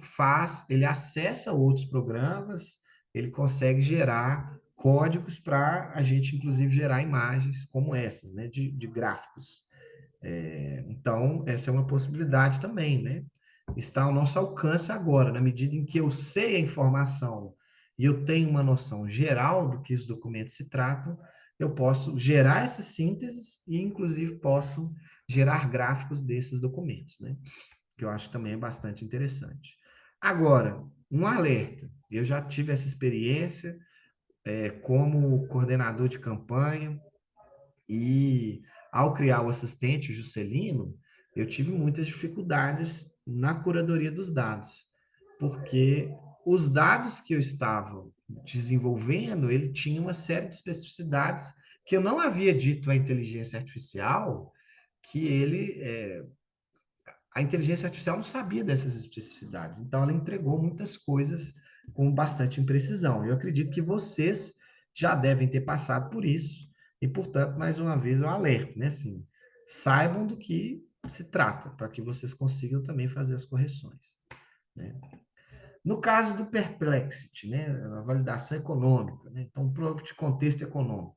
acessa outros programas, ele consegue gerar códigos para a gente, inclusive, gerar imagens como essas, né, de gráficos. Então, essa é uma possibilidade também, né? Está ao nosso alcance agora, na medida em que eu sei a informação e eu tenho uma noção geral do que os documentos se tratam, eu posso gerar essas sínteses e, inclusive, posso gerar gráficos desses documentos, né? Que eu acho que também é bastante interessante. Agora, um alerta. Eu já tive essa experiência como coordenador de campanha e ao criar o assistente, o Juscelino, eu tive muitas dificuldades na curadoria dos dados, porque os dados que eu estava desenvolvendo, ele tinha uma série de especificidades que eu não havia dito à inteligência artificial que a inteligência artificial não sabia dessas especificidades, então ela entregou muitas coisas com bastante imprecisão. Eu acredito que vocês já devem ter passado por isso, e, portanto, mais uma vez, eu alerto, né? Assim, saibam do que se trata, para que vocês consigam também fazer as correções, né? No caso do Perplexity, né? A validação econômica, né? Então, prompt de contexto econômico,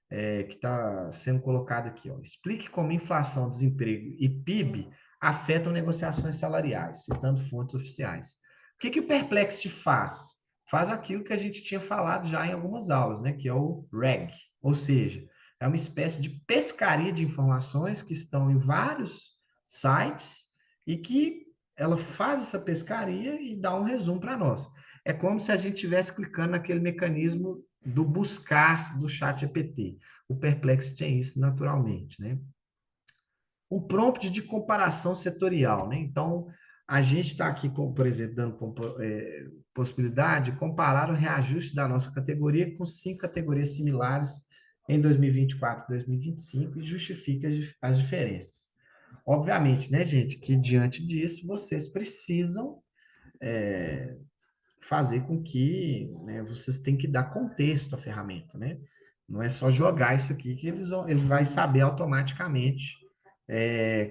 que está sendo colocado aqui, ó. Explique como inflação, desemprego e PIB afetam negociações salariais, citando fontes oficiais. O que o Perplexity faz? Faz aquilo que a gente tinha falado já em algumas aulas, né? Que é o RAG, ou seja, é uma espécie de pescaria de informações que estão em vários sites e que ela faz essa pescaria e dá um resumo para nós. É como se a gente estivesse clicando naquele mecanismo do buscar do chat GPT. O Perplexity tem isso naturalmente, né? O prompt de comparação setorial, né? Então, a gente está aqui, por exemplo, dando possibilidade de comparar o reajuste da nossa categoria com 5 categorias similares em 2024 e 2025 e justifica as diferenças. Obviamente, né, gente, que diante disso vocês precisam fazer com que, né, vocês têm que dar contexto à ferramenta, né? Não é só jogar isso aqui que ele vai saber automaticamente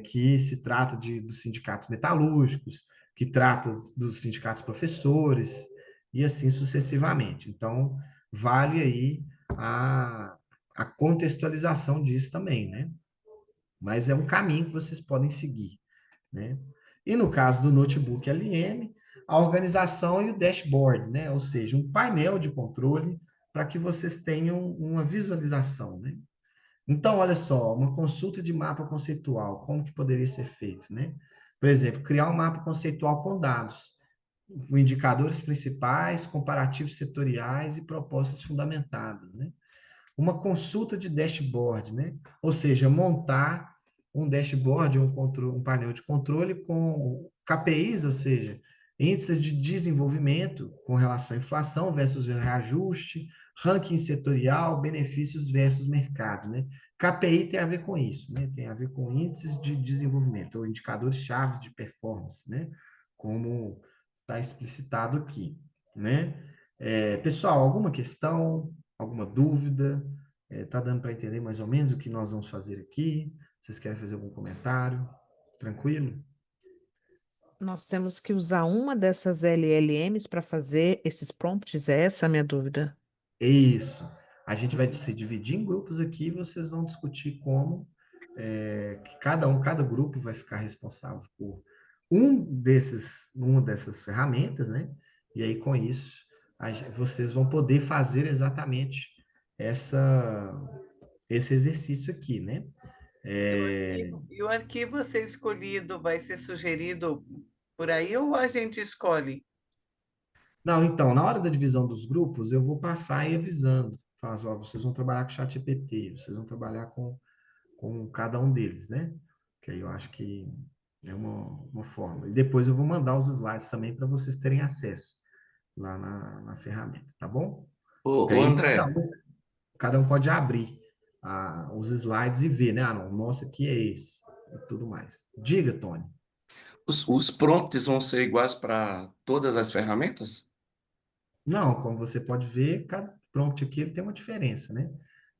que se trata dos sindicatos metalúrgicos, que trata dos sindicatos professores, e assim sucessivamente. Então, vale aí a contextualização disso também, né? Mas é um caminho que vocês podem seguir, né? E no caso do notebook LM, a organização e o dashboard, né? Ou seja, um painel de controle para que vocês tenham uma visualização, né? Então, olha só, uma consulta de mapa conceitual, como que poderia ser feito, né? Por exemplo, criar um mapa conceitual com dados, com indicadores principais, comparativos setoriais e propostas fundamentadas, né? Uma consulta de dashboard, né? Ou seja, montar um dashboard, um painel de controle com KPIs, ou seja, índices de desenvolvimento com relação à inflação versus reajuste, ranking setorial, benefícios versus mercado, né? KPI tem a ver com isso, né? Tem a ver com índices de desenvolvimento, ou indicadores-chave de performance, né? Como está explicitado aqui, né? Pessoal, alguma questão? Alguma dúvida? Tá dando para entender mais ou menos o que nós vamos fazer aqui? Vocês querem fazer algum comentário? Tranquilo? Nós temos que usar uma dessas LLMs para fazer esses prompts, é essa a minha dúvida. Isso. A gente vai se dividir em grupos aqui e vocês vão discutir como que cada grupo vai ficar responsável por uma dessas ferramentas, né? E aí, com isso, vocês vão poder fazer exatamente esse exercício aqui, né? E o arquivo a ser escolhido vai ser sugerido por aí ou a gente escolhe? Não, então, na hora da divisão dos grupos, eu vou passar aí avisando. Falar assim, ó, vocês vão trabalhar com o ChatGPT, vocês vão trabalhar com cada um deles, né? Que aí eu acho que é uma forma. E depois eu vou mandar os slides também para vocês terem acesso lá na ferramenta, tá bom? Que Ô, aí André, cada um pode abrir os slides e ver, né? Ah, não, o nosso aqui é esse e tudo mais. Diga, Tony. os prompts vão ser iguais para todas as ferramentas? Não, como você pode ver, cada prompt aqui ele tem uma diferença, né?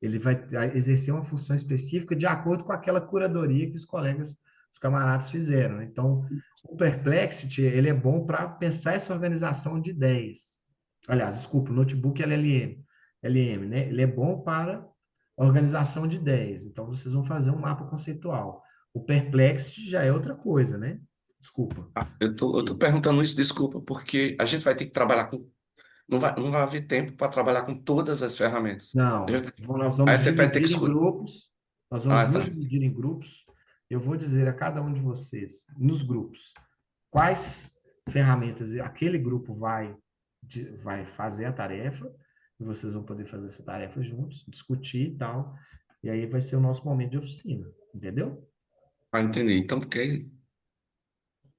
Ele vai exercer uma função específica de acordo com aquela curadoria que os colegas, os camaradas fizeram, né? Então, o Perplexity, ele é bom para pensar essa organização de ideias. Aliás, desculpa, o notebook é LM, né? Ele é bom para organização de ideias. Então, vocês vão fazer um mapa conceitual. O Perplexity já é outra coisa, né? Desculpa. Eu tô perguntando isso, desculpa, porque a gente vai ter que trabalhar com. Não vai haver tempo para trabalhar com todas as ferramentas. Não, nós Aí vamos até vai ter que dividir em escolher. grupos, nós vamos Ah, nos tá. dividir em grupos. Eu vou dizer a cada um de vocês, nos grupos, quais ferramentas aquele grupo vai fazer a tarefa, e vocês vão poder fazer essa tarefa juntos, discutir e tal, e aí vai ser o nosso momento de oficina, entendeu? Ah, entendi. Então, porque.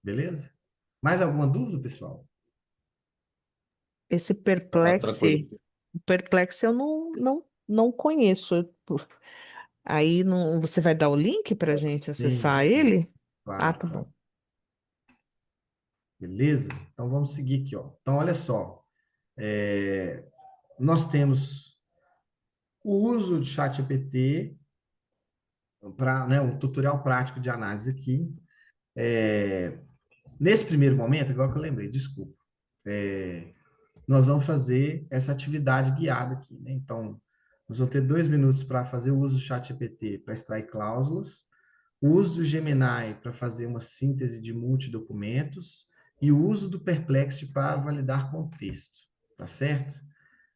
Beleza? Mais alguma dúvida, pessoal? Esse Tá tranquilo. Perplexe eu não conheço. Aí não, você vai dar o link para a gente Sim, acessar sim, ele? Ah, claro, tá claro. bom. Beleza? Então vamos seguir aqui, ó. Então, olha só. Nós temos o uso de ChatGPT para, né, um tutorial prático de análise aqui. Nesse primeiro momento, igual que eu lembrei, desculpa, nós vamos fazer essa atividade guiada aqui, né? Então, nós vamos ter 2 minutos para fazer o uso do ChatGPT para extrair cláusulas, o uso do Gemini para fazer uma síntese de multidocumentos e o uso do Perplexity para validar contexto, tá certo?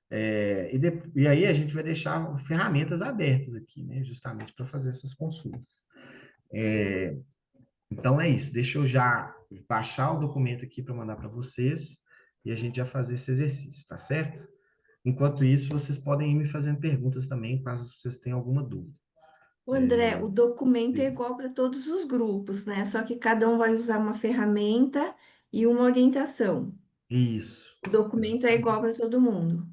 E aí a gente vai deixar ferramentas abertas aqui, né? Justamente para fazer essas consultas. Então é isso. Deixa eu já baixar o documento aqui para mandar para vocês e a gente já fazer esse exercício, tá certo? Enquanto isso, vocês podem ir me fazendo perguntas também, caso vocês tenham alguma dúvida. O André, o documento é igual para todos os grupos, né? Só que cada um vai usar uma ferramenta e uma orientação. Isso. O documento é igual para todo mundo.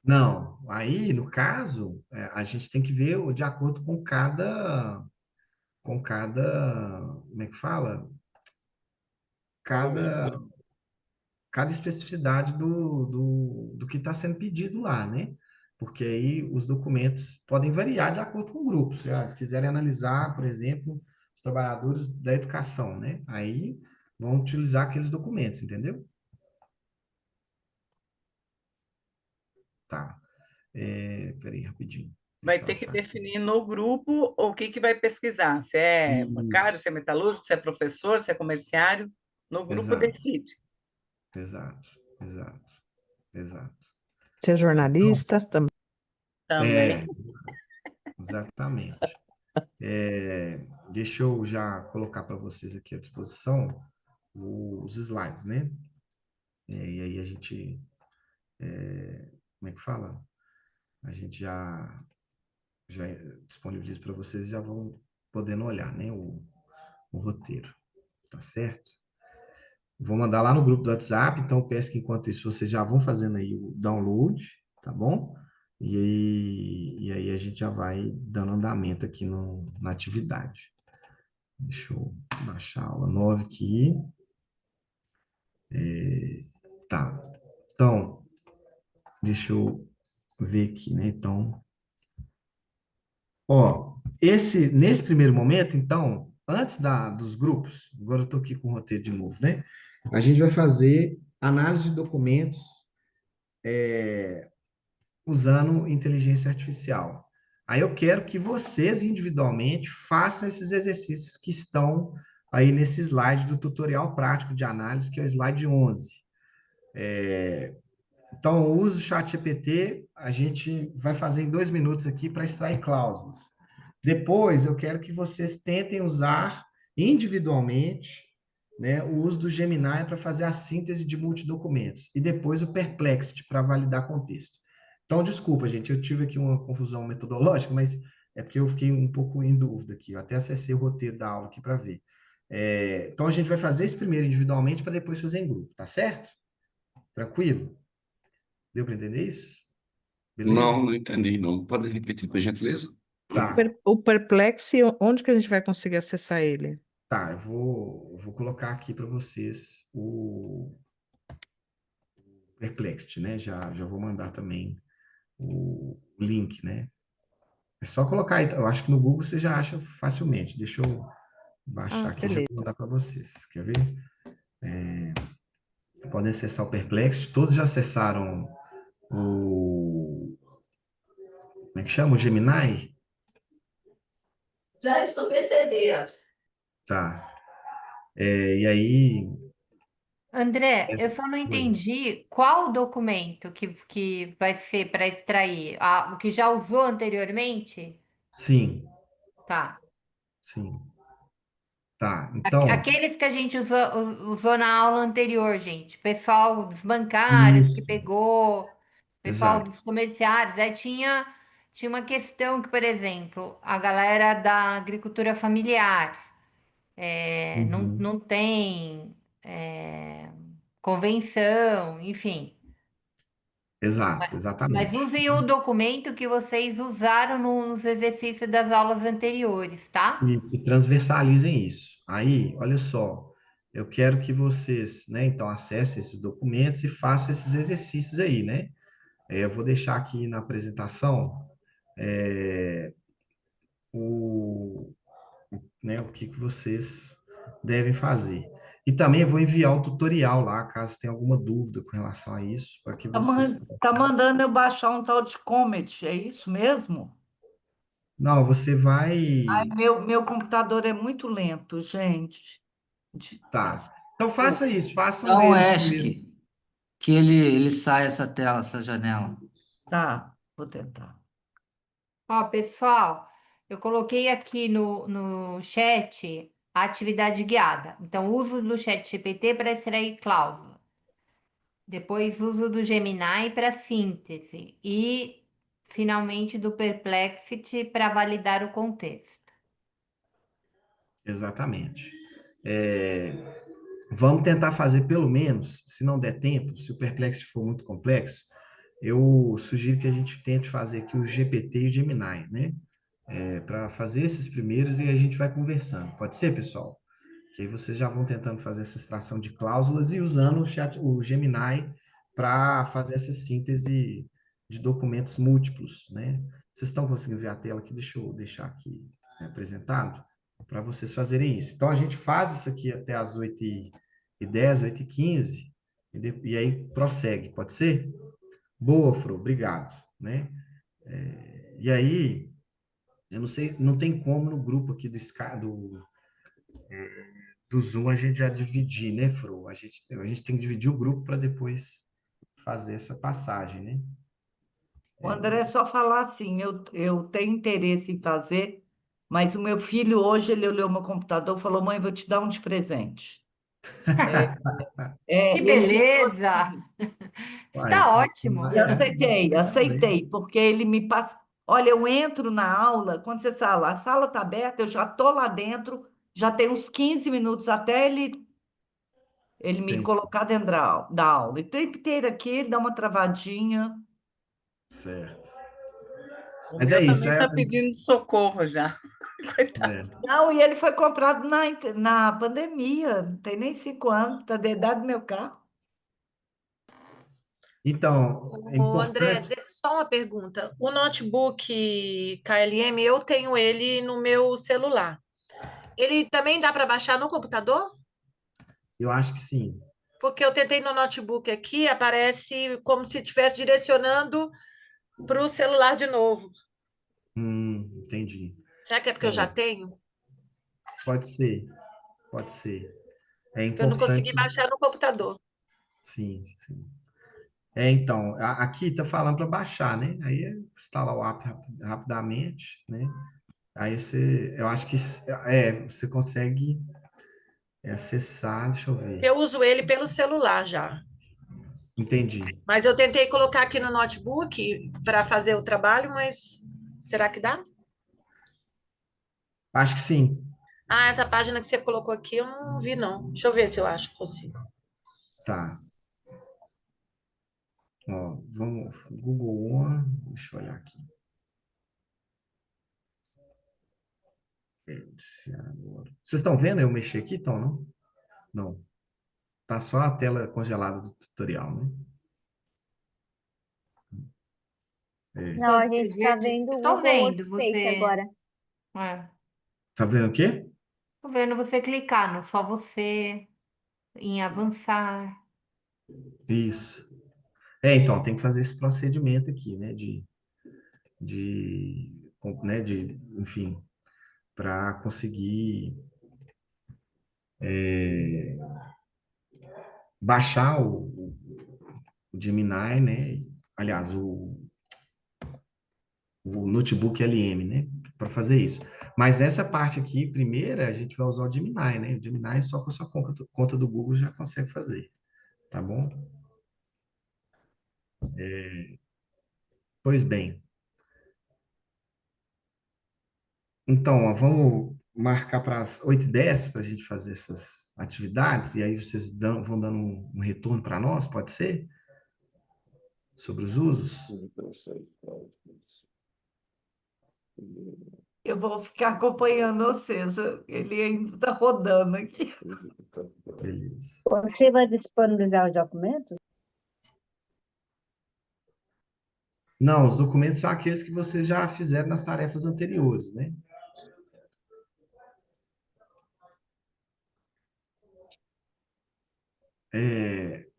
Não, aí, no caso, a gente tem que ver de acordo como é que fala? Cada, cada especificidade do que está sendo pedido lá, né? Porque aí os documentos podem variar de acordo com o grupo. Se quiserem analisar, por exemplo, os trabalhadores da educação, né? Aí vão utilizar aqueles documentos, entendeu? Tá. Peraí, rapidinho. Vai Deixa eu ter que achar aqui. definir no grupo o que vai pesquisar. Se é bancário, Isso, se é metalúrgico, se é professor, se é comerciário. No grupo exato, decide. exato, exato, exato. Você é Então, jornalista também. Também. é, exatamente. Deixa eu já colocar para vocês aqui à disposição os slides, né? E aí a gente, como é que fala? A gente já disponibiliza para vocês e já vão podendo olhar, né? O roteiro, tá certo? Vou mandar lá no grupo do WhatsApp, então eu peço que enquanto isso vocês já vão fazendo aí o download, tá bom? E aí a gente já vai dando andamento aqui na atividade. Deixa eu baixar a aula 9 aqui. Tá. Então, deixa eu ver aqui, né? Então, ó, nesse primeiro momento, então, antes dos grupos, agora eu estou aqui com o roteiro de novo, né? A gente vai fazer análise de documentos usando inteligência artificial. Aí eu quero que vocês individualmente façam esses exercícios que estão aí nesse slide do tutorial prático de análise, que é o slide 11. Então, o uso do chat GPT, a gente vai fazer em 2 minutos aqui para extrair cláusulas. Depois, eu quero que vocês tentem usar individualmente né? O uso do Gemini para fazer a síntese de multidocumentos e depois o Perplexity para validar contexto. Então, desculpa, gente, eu tive aqui uma confusão metodológica, mas é porque eu fiquei um pouco em dúvida aqui. Eu até acessei o roteiro da aula aqui para ver. Então, a gente vai fazer esse primeiro individualmente para depois fazer em grupo, tá certo? Tranquilo? Deu para entender isso? Beleza? Não, não entendi, não. Pode repetir, por gentileza? Tá, O Perplex, onde que a gente vai conseguir acessar ele? tá. Eu vou colocar aqui para vocês o Perplexity, né? Já vou mandar também o link, né? É só colocar aí. Eu acho que no Google você já acha facilmente. Deixa eu baixar Ah, aqui e já vou beleza. mandar para vocês. Quer ver? Podem acessar o Perplexity. Todos já acessaram o. Como é que chama? O Gemini? Já estou percebendo. Tá. E aí. André, eu essa- só não Oi. entendi qual documento que vai ser para extrair. O que já usou anteriormente? Sim, Tá. sim. Tá. Então, Aqueles que a gente usou na aula anterior, gente. Pessoal dos bancários que isso. pegou, pessoal Exato. dos comerciários. Aí tinha uma questão que, por exemplo, a galera da agricultura familiar Uhum. não tem convenção, enfim. Exato, Mas exatamente. usem o documento que vocês usaram nos exercícios das aulas anteriores, tá? Isso, transversalizem isso. Aí, olha só, eu quero que vocês, né, então, acessem esses documentos e façam esses exercícios aí, né? Eu vou deixar aqui na apresentação é, o, né, o que vocês devem fazer. E também eu vou enviar o tutorial lá, caso tenha alguma dúvida com relação a isso, para que vocês Tá possam. mandando eu baixar um tal de Comet, é isso mesmo? Não, você Ai, vai. meu computador é muito lento, gente. Tá. Então faça isso, Dá façam um eles primeiro. ESC, que ele sai essa tela, essa janela. Tá, vou tentar. Ó, pessoal, eu coloquei aqui no chat a atividade guiada. Então, uso do chat GPT para extrair cláusula. Depois, uso do Gemini para síntese. E, finalmente, do Perplexity para validar o contexto. Exatamente. Vamos tentar fazer pelo menos, se não der tempo, se o Perplexity for muito complexo, eu sugiro que a gente tente fazer aqui o GPT e o Gemini, né? Para fazer esses primeiros e a gente vai conversando. Pode ser, pessoal? Que aí vocês já vão tentando fazer essa extração de cláusulas e usando o Gemini para fazer essa síntese de documentos múltiplos, né? Vocês estão conseguindo ver a tela aqui? Deixa eu deixar aqui apresentado para vocês fazerem isso. Então, a gente faz isso aqui até as 8h10, 8h15, e aí prossegue, pode ser? Boa, Fro, obrigado, né? E aí, eu não sei, não tem como no grupo aqui do Zoom a gente já dividir, né, Fro? A gente tem que dividir o grupo para depois fazer essa passagem, né? O André é só falar assim, eu tenho interesse em fazer, mas o meu filho hoje, ele olhou meu computador e falou, mãe, vou te dar um de presente. Que Ele falou beleza! assim, Está Uai, ótimo. e aceitei, parabéns. aceitei, porque ele me passa. Olha, eu entro na aula, quando você fala, a sala está aberta, eu já estou lá dentro, já tem uns 15 minutos até ele me Entendi. colocar dentro da aula. E o tempo inteiro aqui, ele dá uma travadinha. Certo. O Mas meu é isso, também está pedindo socorro já. Coitado. é. Não, e ele foi comprado na pandemia, não tem nem 5 anos, está da idade do meu carro. Então, é Ô, André, importante. só uma pergunta. O notebook KLM, eu tenho ele no meu celular. Ele também dá para baixar no computador? Eu acho que sim. Porque eu tentei no notebook aqui, aparece como se estivesse direcionando para o celular de novo. Entendi. Será que é porque eu já É, tenho? pode ser, pode ser. É Que eu não consegui importante, baixar no computador. sim, sim. Então, aqui está falando para baixar, né? Aí instalar o app rapidamente, né? Aí eu acho que você consegue É acessar, deixa eu ver. Eu uso ele pelo celular já. Entendi. Mas eu tentei colocar aqui no notebook para fazer o trabalho, mas será que dá? Acho que sim. Ah, essa página que você colocou aqui eu não vi, não. Deixa eu ver se eu acho que consigo. Tá. Ó, vamos. Google One. Deixa eu olhar aqui. Vocês estão vendo eu mexer aqui, então, não? Não. Tá só a tela congelada do tutorial, né? É. Não, a gente está vendo Eu o tô Google vendo Workspace você. agora. É, Tá vendo o quê? tô vendo você clicar no só você, em avançar. Isso. Então, tem que fazer esse procedimento aqui, né? Enfim, para conseguir baixar o Gemini, né? Aliás, o notebook LM, né? Para fazer isso. Mas nessa parte aqui, primeira, a gente vai usar o Gemini, né? O Gemini só com a sua conta do Google já consegue fazer, tá bom? Pois bem. Então, ó, vamos marcar para as 8h10 para a gente fazer essas atividades, e aí vocês vão dando um retorno para nós, pode ser? Sobre os usos? Eu vou ficar acompanhando vocês. Ele ainda está rodando aqui. Beleza. Você vai disponibilizar os documentos? Não, os documentos são aqueles que vocês já fizeram nas tarefas anteriores, né?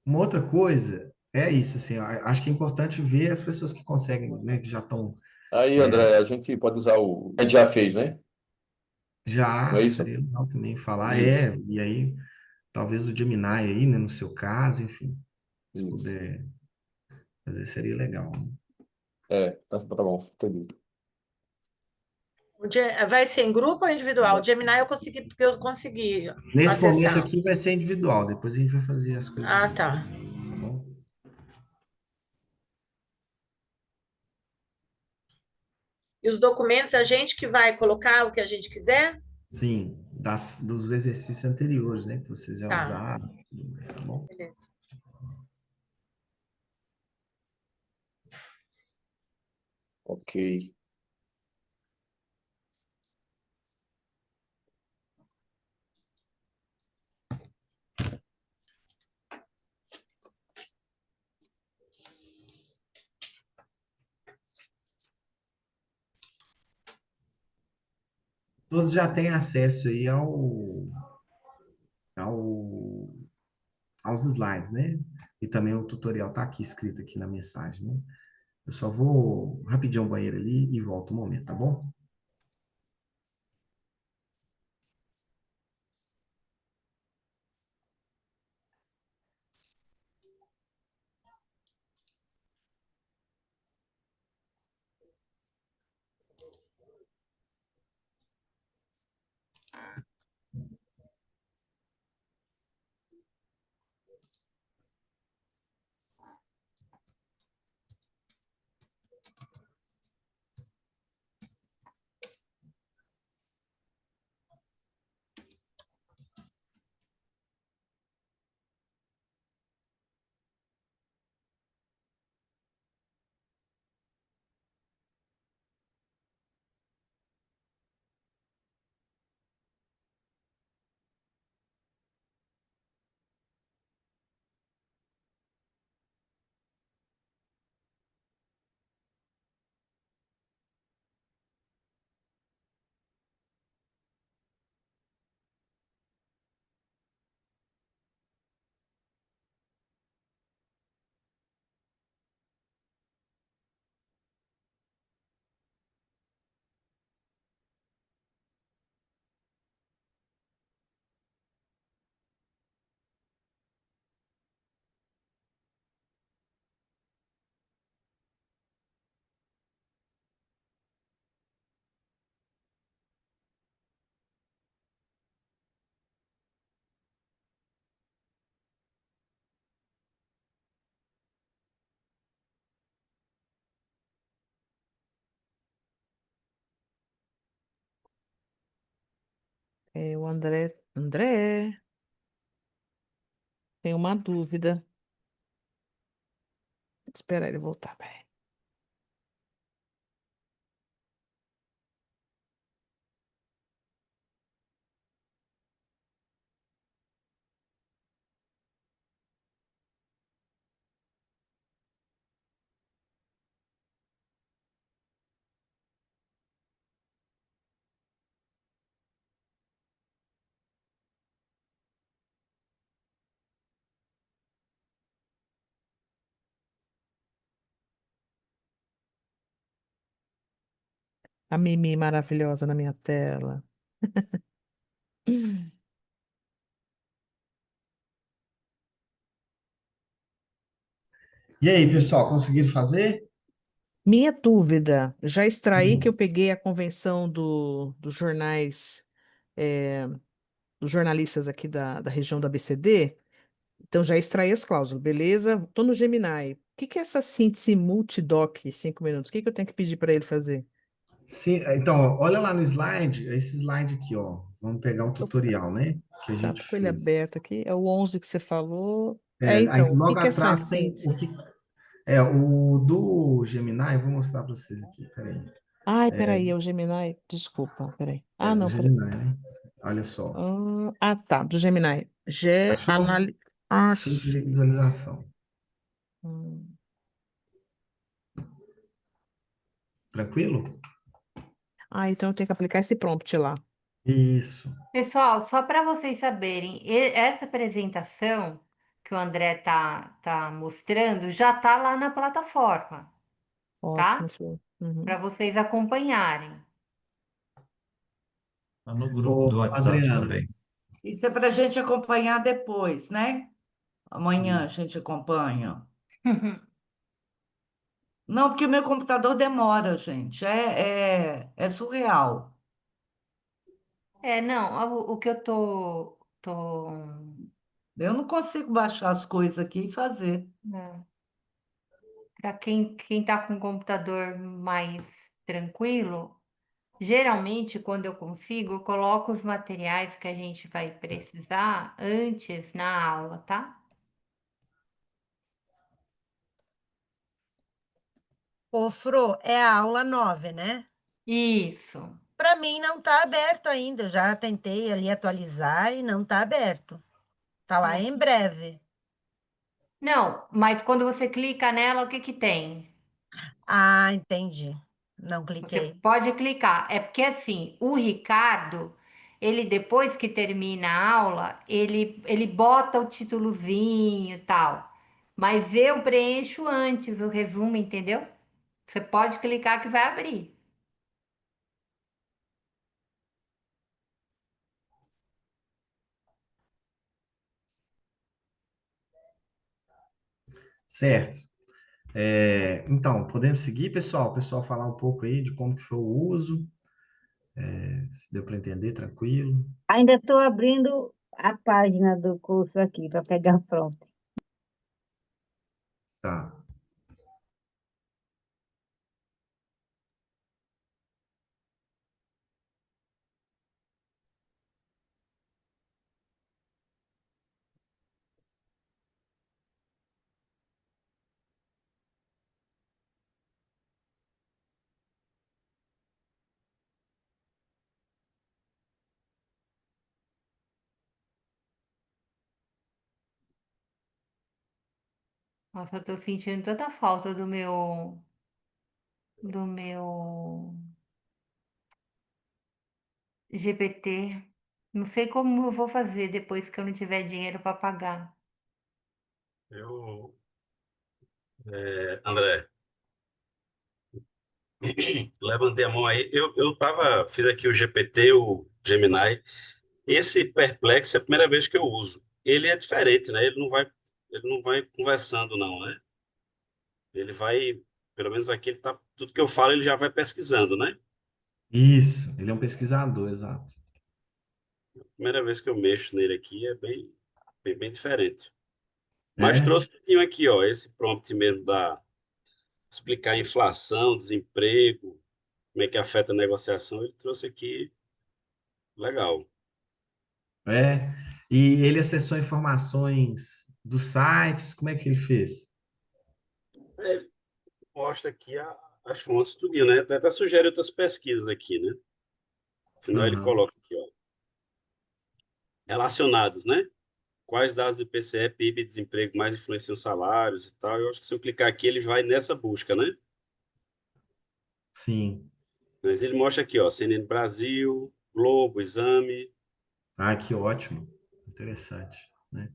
Uma outra coisa é isso, assim, acho que é importante ver as pessoas que conseguem, né, que já estão, Aí, André, a gente pode usar o. A gente já fez, né? Não é já, isso? seria legal também falar, Isso, e aí, talvez o Gemini aí, né, no seu caso, enfim, se isso. puder fazer, seria legal, né? Tá bom, entendi. Vai ser em grupo ou individual? O Gemini eu consegui, porque eu consegui Nesse momento acessar. aqui vai ser individual, depois a gente vai fazer as coisas de Ah, grupo, tá. tá bom? E os documentos, a gente que vai colocar o que a gente quiser? Sim, dos exercícios anteriores, né, que vocês já Tá, usaram, tudo mais, tá bom? beleza. Ok. Todos já têm acesso aí ao, aos slides, né? E também o tutorial está aqui escrito aqui na mensagem, né? Eu só vou rapidinho ao banheiro ali e volto um momento, tá bom? O André. André, tem uma dúvida. Esperar ele voltar. Peraí. A Mimi maravilhosa na minha tela. E aí, pessoal, conseguiram fazer? Minha dúvida, já extraí que eu Hum. peguei a convenção dos jornais, eh, dos jornalistas aqui da região da BCD, então já extraí as cláusulas, beleza? Estou no Gemini. O que que é essa síntese multidoc 5 minutos? O que que eu tenho que pedir para ele fazer? Sim, então, olha lá no slide, esse slide aqui, ó. Vamos pegar o Tô, tutorial, né? Que a tá, gente tô com ele fez. aberto aqui. É o 11 que você falou. Aí Então, o que logo que é essa atrás tem síntese? o que. O do Gemini, eu vou mostrar para vocês aqui, peraí. Ai, peraí, é o Gemini. Desculpa, peraí. É Ah, do não, peraí. Gemini, né? Olha só. Tá, do Gemini. Ge Achou? anali... Ah, Síntese de visualização. hum. Tranquilo? Então eu tenho que aplicar esse prompt lá. Isso. Pessoal, só para vocês saberem, essa apresentação que o André tá mostrando já tá lá na plataforma, Ótimo, tá? Flor. Uhum. Para vocês acompanharem. Tá no grupo Ô, do WhatsApp Adriana, também. Isso é para a gente acompanhar depois, né? Amanhã a gente acompanha. Não, porque o meu computador demora, gente. É surreal. Não, o que eu tô Eu não consigo baixar as coisas aqui e fazer. para quem tá com o computador mais tranquilo, geralmente quando eu consigo, eu coloco os materiais que a gente vai precisar antes na aula, tá? Ô, Fro, é a aula 9, né? Isso. Para mim não está aberto ainda. Eu já tentei ali atualizar e não está aberto. Tá lá em breve. Não, mas quando você clica nela, o que que tem? Ah, entendi. Não Você cliquei. pode clicar. É porque assim, o Ricardo, ele depois que termina a aula, ele bota o títulozinho e tal. Mas eu preencho antes o resumo, entendeu? Você pode clicar que vai abrir. certo. Então, podemos seguir, pessoal? O pessoal falar um pouco aí de como que foi o uso, se deu para entender, tranquilo. Ainda estou abrindo a página do curso aqui para pegar pronto. Tá. Nossa, eu tô sentindo tanta falta do meu GPT. Não sei como eu vou fazer depois que eu não tiver dinheiro para pagar. André, levantei a mão aí. Fiz aqui o GPT, o Gemini. Esse Perplex é a primeira vez que eu uso. Ele é diferente, né? Ele não vai conversando, não, né? Ele vai, pelo menos aqui, tudo que eu falo, ele já vai pesquisando, né? Isso, ele é um pesquisador, exato. Primeira vez que eu mexo nele aqui é bem diferente. Mas É? trouxe tudinho aqui, ó, esse prompt mesmo explicar a inflação, desemprego, como é que afeta a negociação, ele trouxe aqui legal. É. E ele acessou informações dos sites, como é que ele fez? Aí mostra aqui as fontes, tudinho, né? Até sugere outras pesquisas aqui, né? Afinal, ele Aham. coloca aqui, ó, relacionados, né? Quais dados do IPCE, PIB e desemprego mais influenciam salários e tal. Eu acho que se eu clicar aqui, ele vai nessa busca, né? Sim. Mas ele mostra aqui, ó, CNN Brasil, Globo, Exame. Ah, que ótimo. Interessante, né?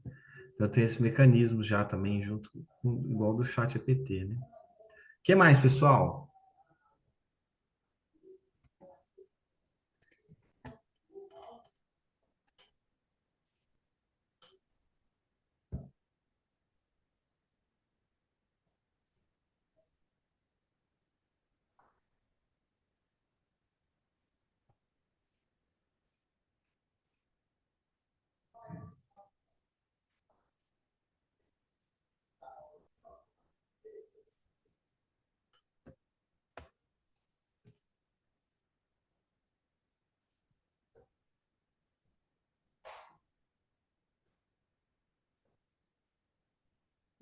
Então tem esse mecanismo já também junto com igual do chat GPT, né? O que mais, pessoal?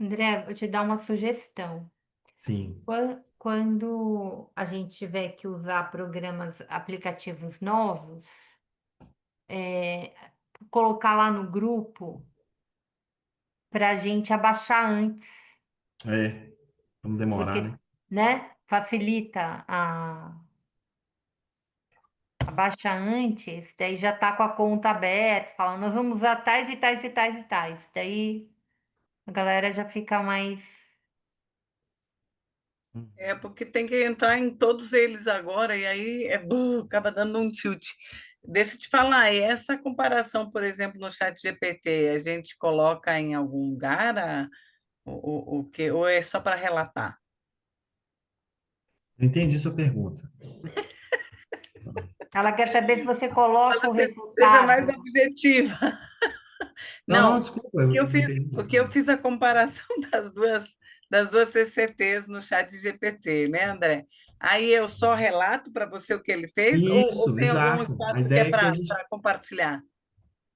André, vou te dar uma sugestão. Sim. Quando a gente tiver que usar programas, aplicativos novos, é, colocar lá no grupo para a gente abaixar antes, É, vamos demorar, porque, né? né, facilita a baixar antes, daí já tá com a conta aberta, falando, nós vamos usar tais e tais e tais e tais. Daí a galera já fica mais. É porque tem que entrar em todos eles agora, e aí acaba dando um tilt. Deixa eu te falar, e essa comparação, por exemplo, no chat GPT, a gente coloca em algum lugar o que, ou é só para relatar? Eu entendi sua pergunta. Ela quer saber se você coloca o Seja mais resultado. objetiva. Não, Não, não, desculpa, eu não entendi. porque eu fiz a comparação das duas CCTs no chat GPT, né, André? Aí eu só relato para você o que ele fez, ou Isso, tem algum exato. A espaço que é ideia é que a para gente, compartilhar?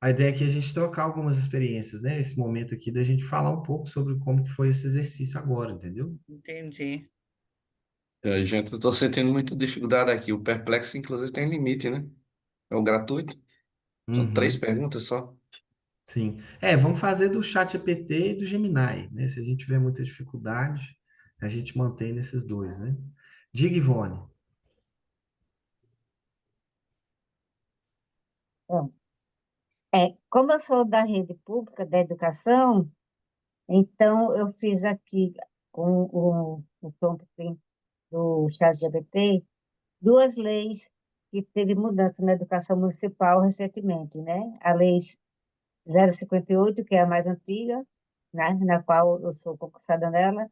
a ideia é que a gente trocar algumas experiências, né? Esse momento aqui da gente falar um pouco sobre como que foi esse exercício agora, entendeu? Entendi. Gente, eu estou sentindo muita dificuldade aqui. O Perplexo, inclusive, tem limite, né? É o gratuito. São 3 perguntas só. Sim. É, vamos fazer do chat GPT e do Gemini, né? Se a gente tiver muita dificuldade, a gente mantém nesses dois, né? Diga, Ivone. Bom, como eu sou da rede pública da educação, então eu fiz aqui com o prompt do ChatGPT duas leis que teve mudança na educação municipal recentemente, né? A lei 058, que é a mais antiga, né? Na qual eu sou concursada nela,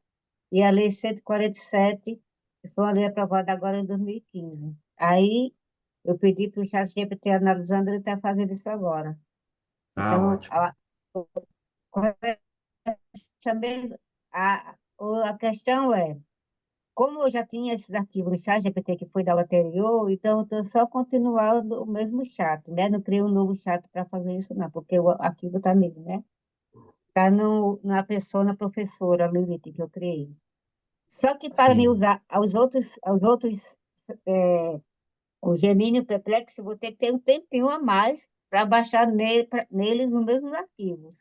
e a lei 147, que foi uma lei aprovada agora em 2015. Aí eu pedi para o ChatGPT analisando, ele está fazendo isso agora. Ah, Então, ótimo. saber, a questão é, como eu já tinha esses arquivos no chat GPT que foi da aula anterior, então eu estou só continuando o mesmo chat, né? Não criei um novo chat para fazer isso, não, porque o arquivo está nele, né? Está na persona professora Lilith que eu criei. Só que para me Sim. usar aos outros o Gemini e o Perplexo, eu vou ter que ter um tempinho a mais para baixar neles os mesmos arquivos.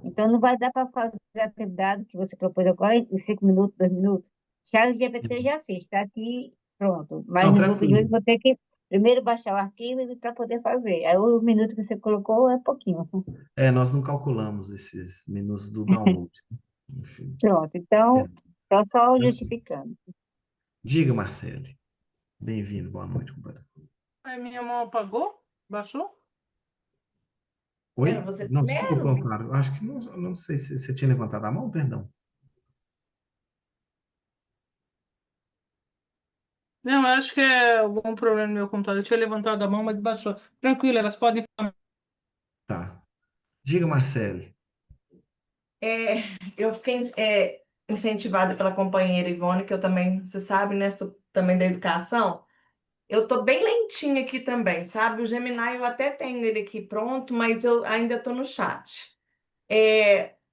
Então, não vai dar para fazer a atividade que você propôs agora em 5 minutos, 2 minutos. Chat GPT Sim. já fez, está aqui, pronto. Mas Não, nos outros dois, tranquilo. vou ter que primeiro baixar o arquivo para poder fazer. Aí, o minuto que você colocou é pouquinho. É, nós não calculamos esses minutos do download. Enfim. Pronto, É, então, só tranquilo. justificando. Diga, Marcele. Bem-vindo, boa noite, companheiro. Aí minha mão apagou? Baixou? Era Oi? você Não, desculpa, primeiro? Amparo. Acho que não sei se você tinha levantado a mão, perdão. Não, eu acho que é algum problema no meu computador. Eu tinha levantado a mão, mas baixou. Tranquilo, elas podem falar. Tá. Diga, Marcele. É, eu fiquei incentivada pela companheira Ivone, que eu também, você sabe, né, sou também da educação. Eu tô bem lentinha aqui também, sabe? O Gemini eu até tenho ele aqui pronto, mas eu ainda tô no chat.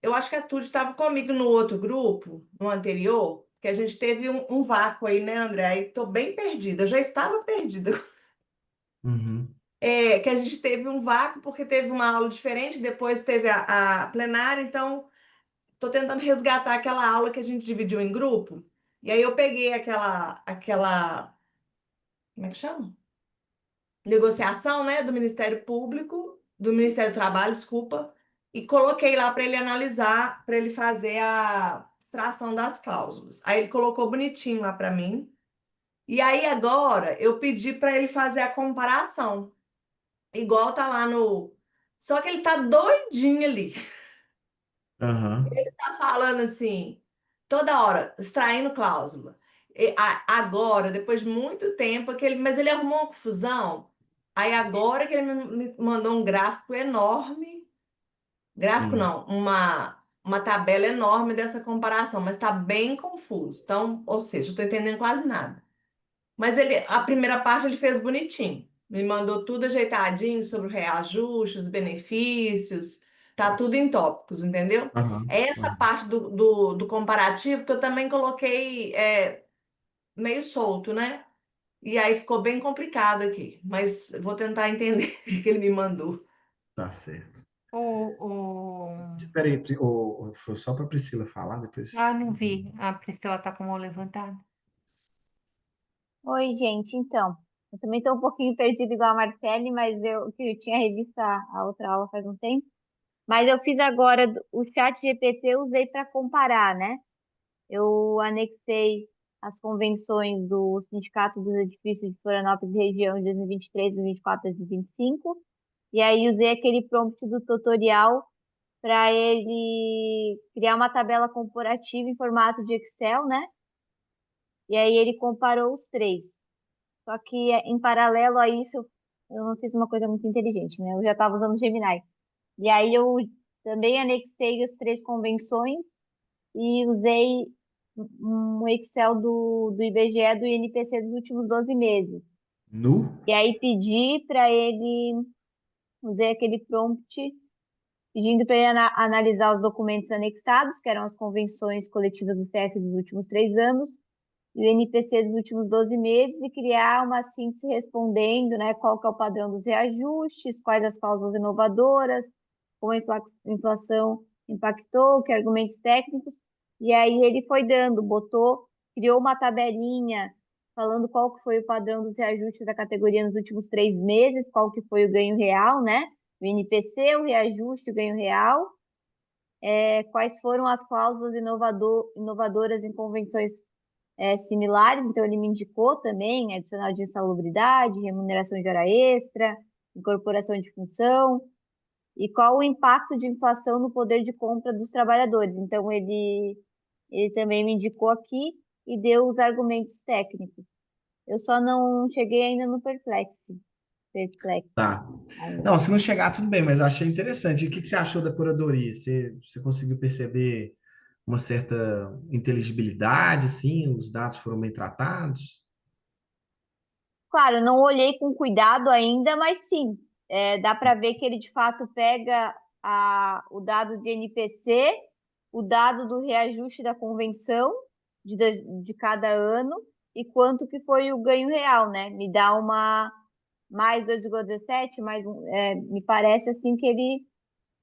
Eu acho que a Tude estava comigo no outro grupo, no anterior, que a gente teve um vácuo aí, né, André? Aí tô bem perdida, eu já estava perdida. Uhum. Que a gente teve um vácuo porque teve uma aula diferente, depois teve a plenária, então tô tentando resgatar aquela aula que a gente dividiu em grupo. E aí eu peguei como é que chama? Negociação, né, do Ministério Público, do Ministério do Trabalho, desculpa, e coloquei lá para ele analisar, para ele fazer a extração das cláusulas. Aí ele colocou bonitinho lá para mim. E aí agora eu pedi para ele fazer a comparação, igual tá lá no. Só que ele tá doidinho ali. Aham. Ele tá falando assim, toda hora, extraindo cláusula. Agora, depois de muito tempo, mas ele arrumou uma confusão. Aí agora que ele me mandou um gráfico enorme, gráfico Hum. não, uma tabela enorme dessa comparação, mas está bem confuso. Então, ou seja, eu estou entendendo quase nada. Mas a primeira parte ele fez bonitinho. Me mandou tudo ajeitadinho sobre o reajuste, os benefícios, tá tudo em tópicos, entendeu? Aham. É essa Aham. parte do comparativo que eu também coloquei meio solto, né? E aí ficou bem complicado aqui, mas vou tentar entender o que ele me mandou. Tá certo. O... Peraí, foi só para Priscila falar depois. Ah, não vi. A Priscila tá com a mão levantada. Oi, gente. Então, eu também estou um pouquinho perdida igual a Marcele, mas que eu tinha revisto a outra aula faz um tempo. Mas eu fiz agora o chat GPT, eu usei para comparar, né? Eu anexei as convenções do Sindicato dos Edifícios de Florianópolis e Região de 2023, 2024, 2025. E aí usei aquele prompt do tutorial para ele criar uma tabela comparativa em formato de Excel, né? E aí ele comparou os três. Só que em paralelo a isso, eu não fiz uma coisa muito inteligente, né? Eu já estava usando o Gemini. E aí eu também anexei as três convenções e usei um Excel do IBGE do INPC dos últimos 12 meses. Nu? E aí pedi para ele, usei aquele prompt pedindo para ele analisar os documentos anexados, que eram as convenções coletivas do CF dos últimos 3 anos, e o NPC dos últimos 12 meses, e criar uma síntese respondendo, né, qual que é o padrão dos reajustes, quais as causas inovadoras, como a inflação impactou, que argumentos técnicos, e aí ele foi dando, criou uma tabelinha falando qual que foi o padrão dos reajustes da categoria nos últimos 3 meses, qual que foi o ganho real, né? O NPC, o reajuste, o ganho real, quais foram as cláusulas inovadoras em convenções similares, então ele me indicou também adicional de insalubridade, remuneração de hora extra, incorporação de função, e qual o impacto de inflação no poder de compra dos trabalhadores. Então ele também me indicou aqui e deu os argumentos técnicos. Eu só não cheguei ainda no Perplexo. Tá. Ainda. Não, se não chegar, tudo bem, mas eu achei interessante. E o que que você achou da curadoria? Você conseguiu perceber uma certa inteligibilidade, sim? Os dados foram bem tratados? Claro, eu não olhei com cuidado ainda, mas sim, dá para ver que ele de fato pega o dado de NPC, o dado do reajuste da convenção de cada ano e quanto que foi o ganho real, né? Me dá uma mais 2,17, me parece assim que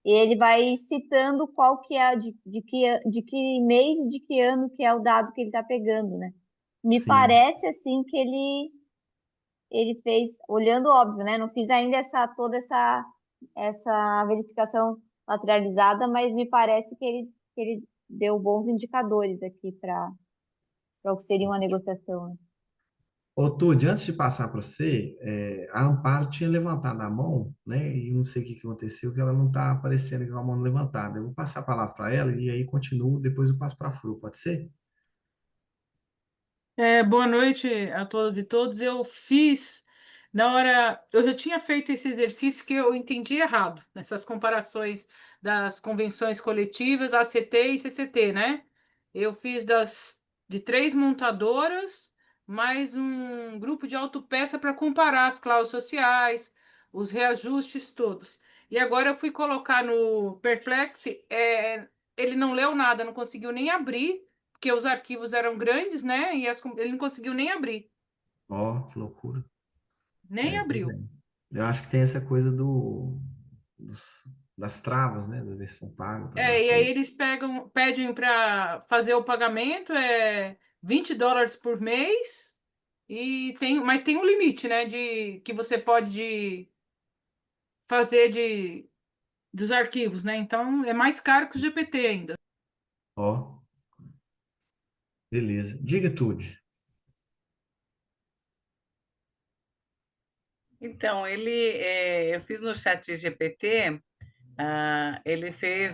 ele vai citando qual que é de que mês e de que ano que é o dado que ele está pegando, né? Me Sim. parece assim que ele fez, olhando óbvio, né? Não fiz ainda toda essa verificação lateralizada, mas me parece que ele deu bons indicadores aqui para o que seria uma negociação, né? Ô, Tude, antes de passar para você, a Amparo tinha levantado a mão, né? E não sei o que que aconteceu, que ela não está aparecendo com a mão levantada. Eu vou passar a palavra para ela e aí continuo, depois eu passo para a Fru, pode ser? Boa noite a todas e todos. Eu fiz, na hora, eu já tinha feito esse exercício que eu entendi errado, nessas comparações das convenções coletivas, ACT e CCT, né? Eu fiz de 3 montadoras, mais um grupo de autopeça para comparar as cláusulas sociais, os reajustes todos. E agora eu fui colocar no Perplexi, ele não leu nada, não conseguiu nem abrir, porque os arquivos eram grandes, né? E ele não conseguiu nem abrir, Ó, que loucura. nem Pois abriu. é. Eu acho que tem essa coisa das travas, né? Da versão paga para E aí bater. eles pedem para fazer o pagamento, $20 por mês, mas tem um limite, né? De que você pode fazer dos arquivos, né? Então é mais caro que o GPT ainda. Ó, beleza. Diga tudo. Então, eu fiz no chat GPT, ele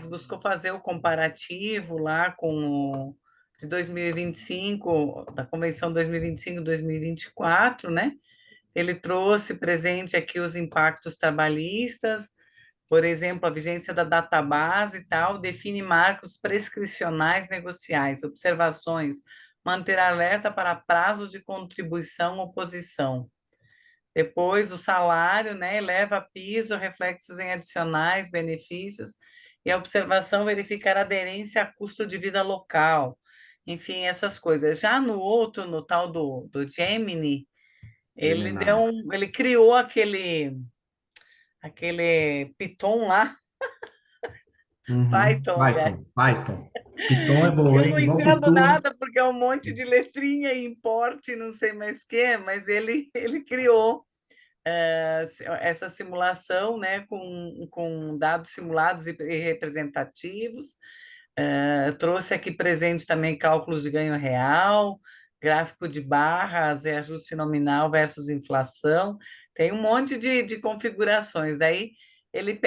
buscou fazer o comparativo lá com o de 2025, da Convenção 2025-2024, né? Ele trouxe presente aqui os impactos trabalhistas, por exemplo, a vigência da database e tal, define marcos prescricionais negociais, observações, manter alerta para prazos de contribuição ou oposição. Depois, o salário, né, eleva a piso, reflexos em adicionais, benefícios, e a observação verificar aderência a custo de vida local. Enfim, essas coisas. Já no outro, no tal do Gemini, Gemini. ele criou aquele Python lá, Uhum. Python, aliás. Python. Python é boa, Eu hein? não Igual entendo Pitu. nada, porque é um monte de letrinha e importe, não sei mais o que, mas ele criou essa simulação, né, com dados simulados e representativos. Trouxe aqui presente também cálculos de ganho real, gráfico de barras, ajuste nominal versus inflação. Tem um monte de configurações. Daí ele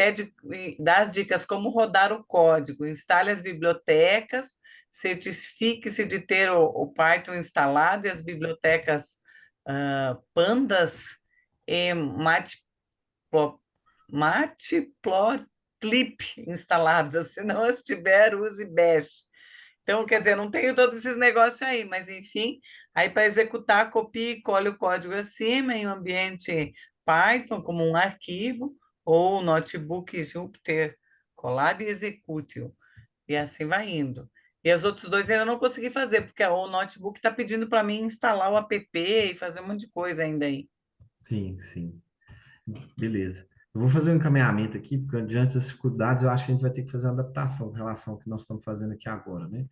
dá as dicas como rodar o código, instale as bibliotecas, certifique-se de ter o Python instalado e as bibliotecas Pandas e Matplotlib instaladas. Se não as tiver, use Bash. Então, quer dizer, não tenho todos esses negócios aí, mas enfim, aí para executar, copie e cole o código acima em um ambiente Python, como um arquivo, ou notebook Jupyter Colab e execute-o. E assim vai indo. E os outros dois ainda não consegui fazer, porque o notebook está pedindo para mim instalar o app e fazer um monte de coisa ainda aí. Sim, sim. Beleza. Eu vou fazer um encaminhamento aqui, porque diante das dificuldades, eu acho que a gente vai ter que fazer uma adaptação em relação ao que nós estamos fazendo aqui agora, né?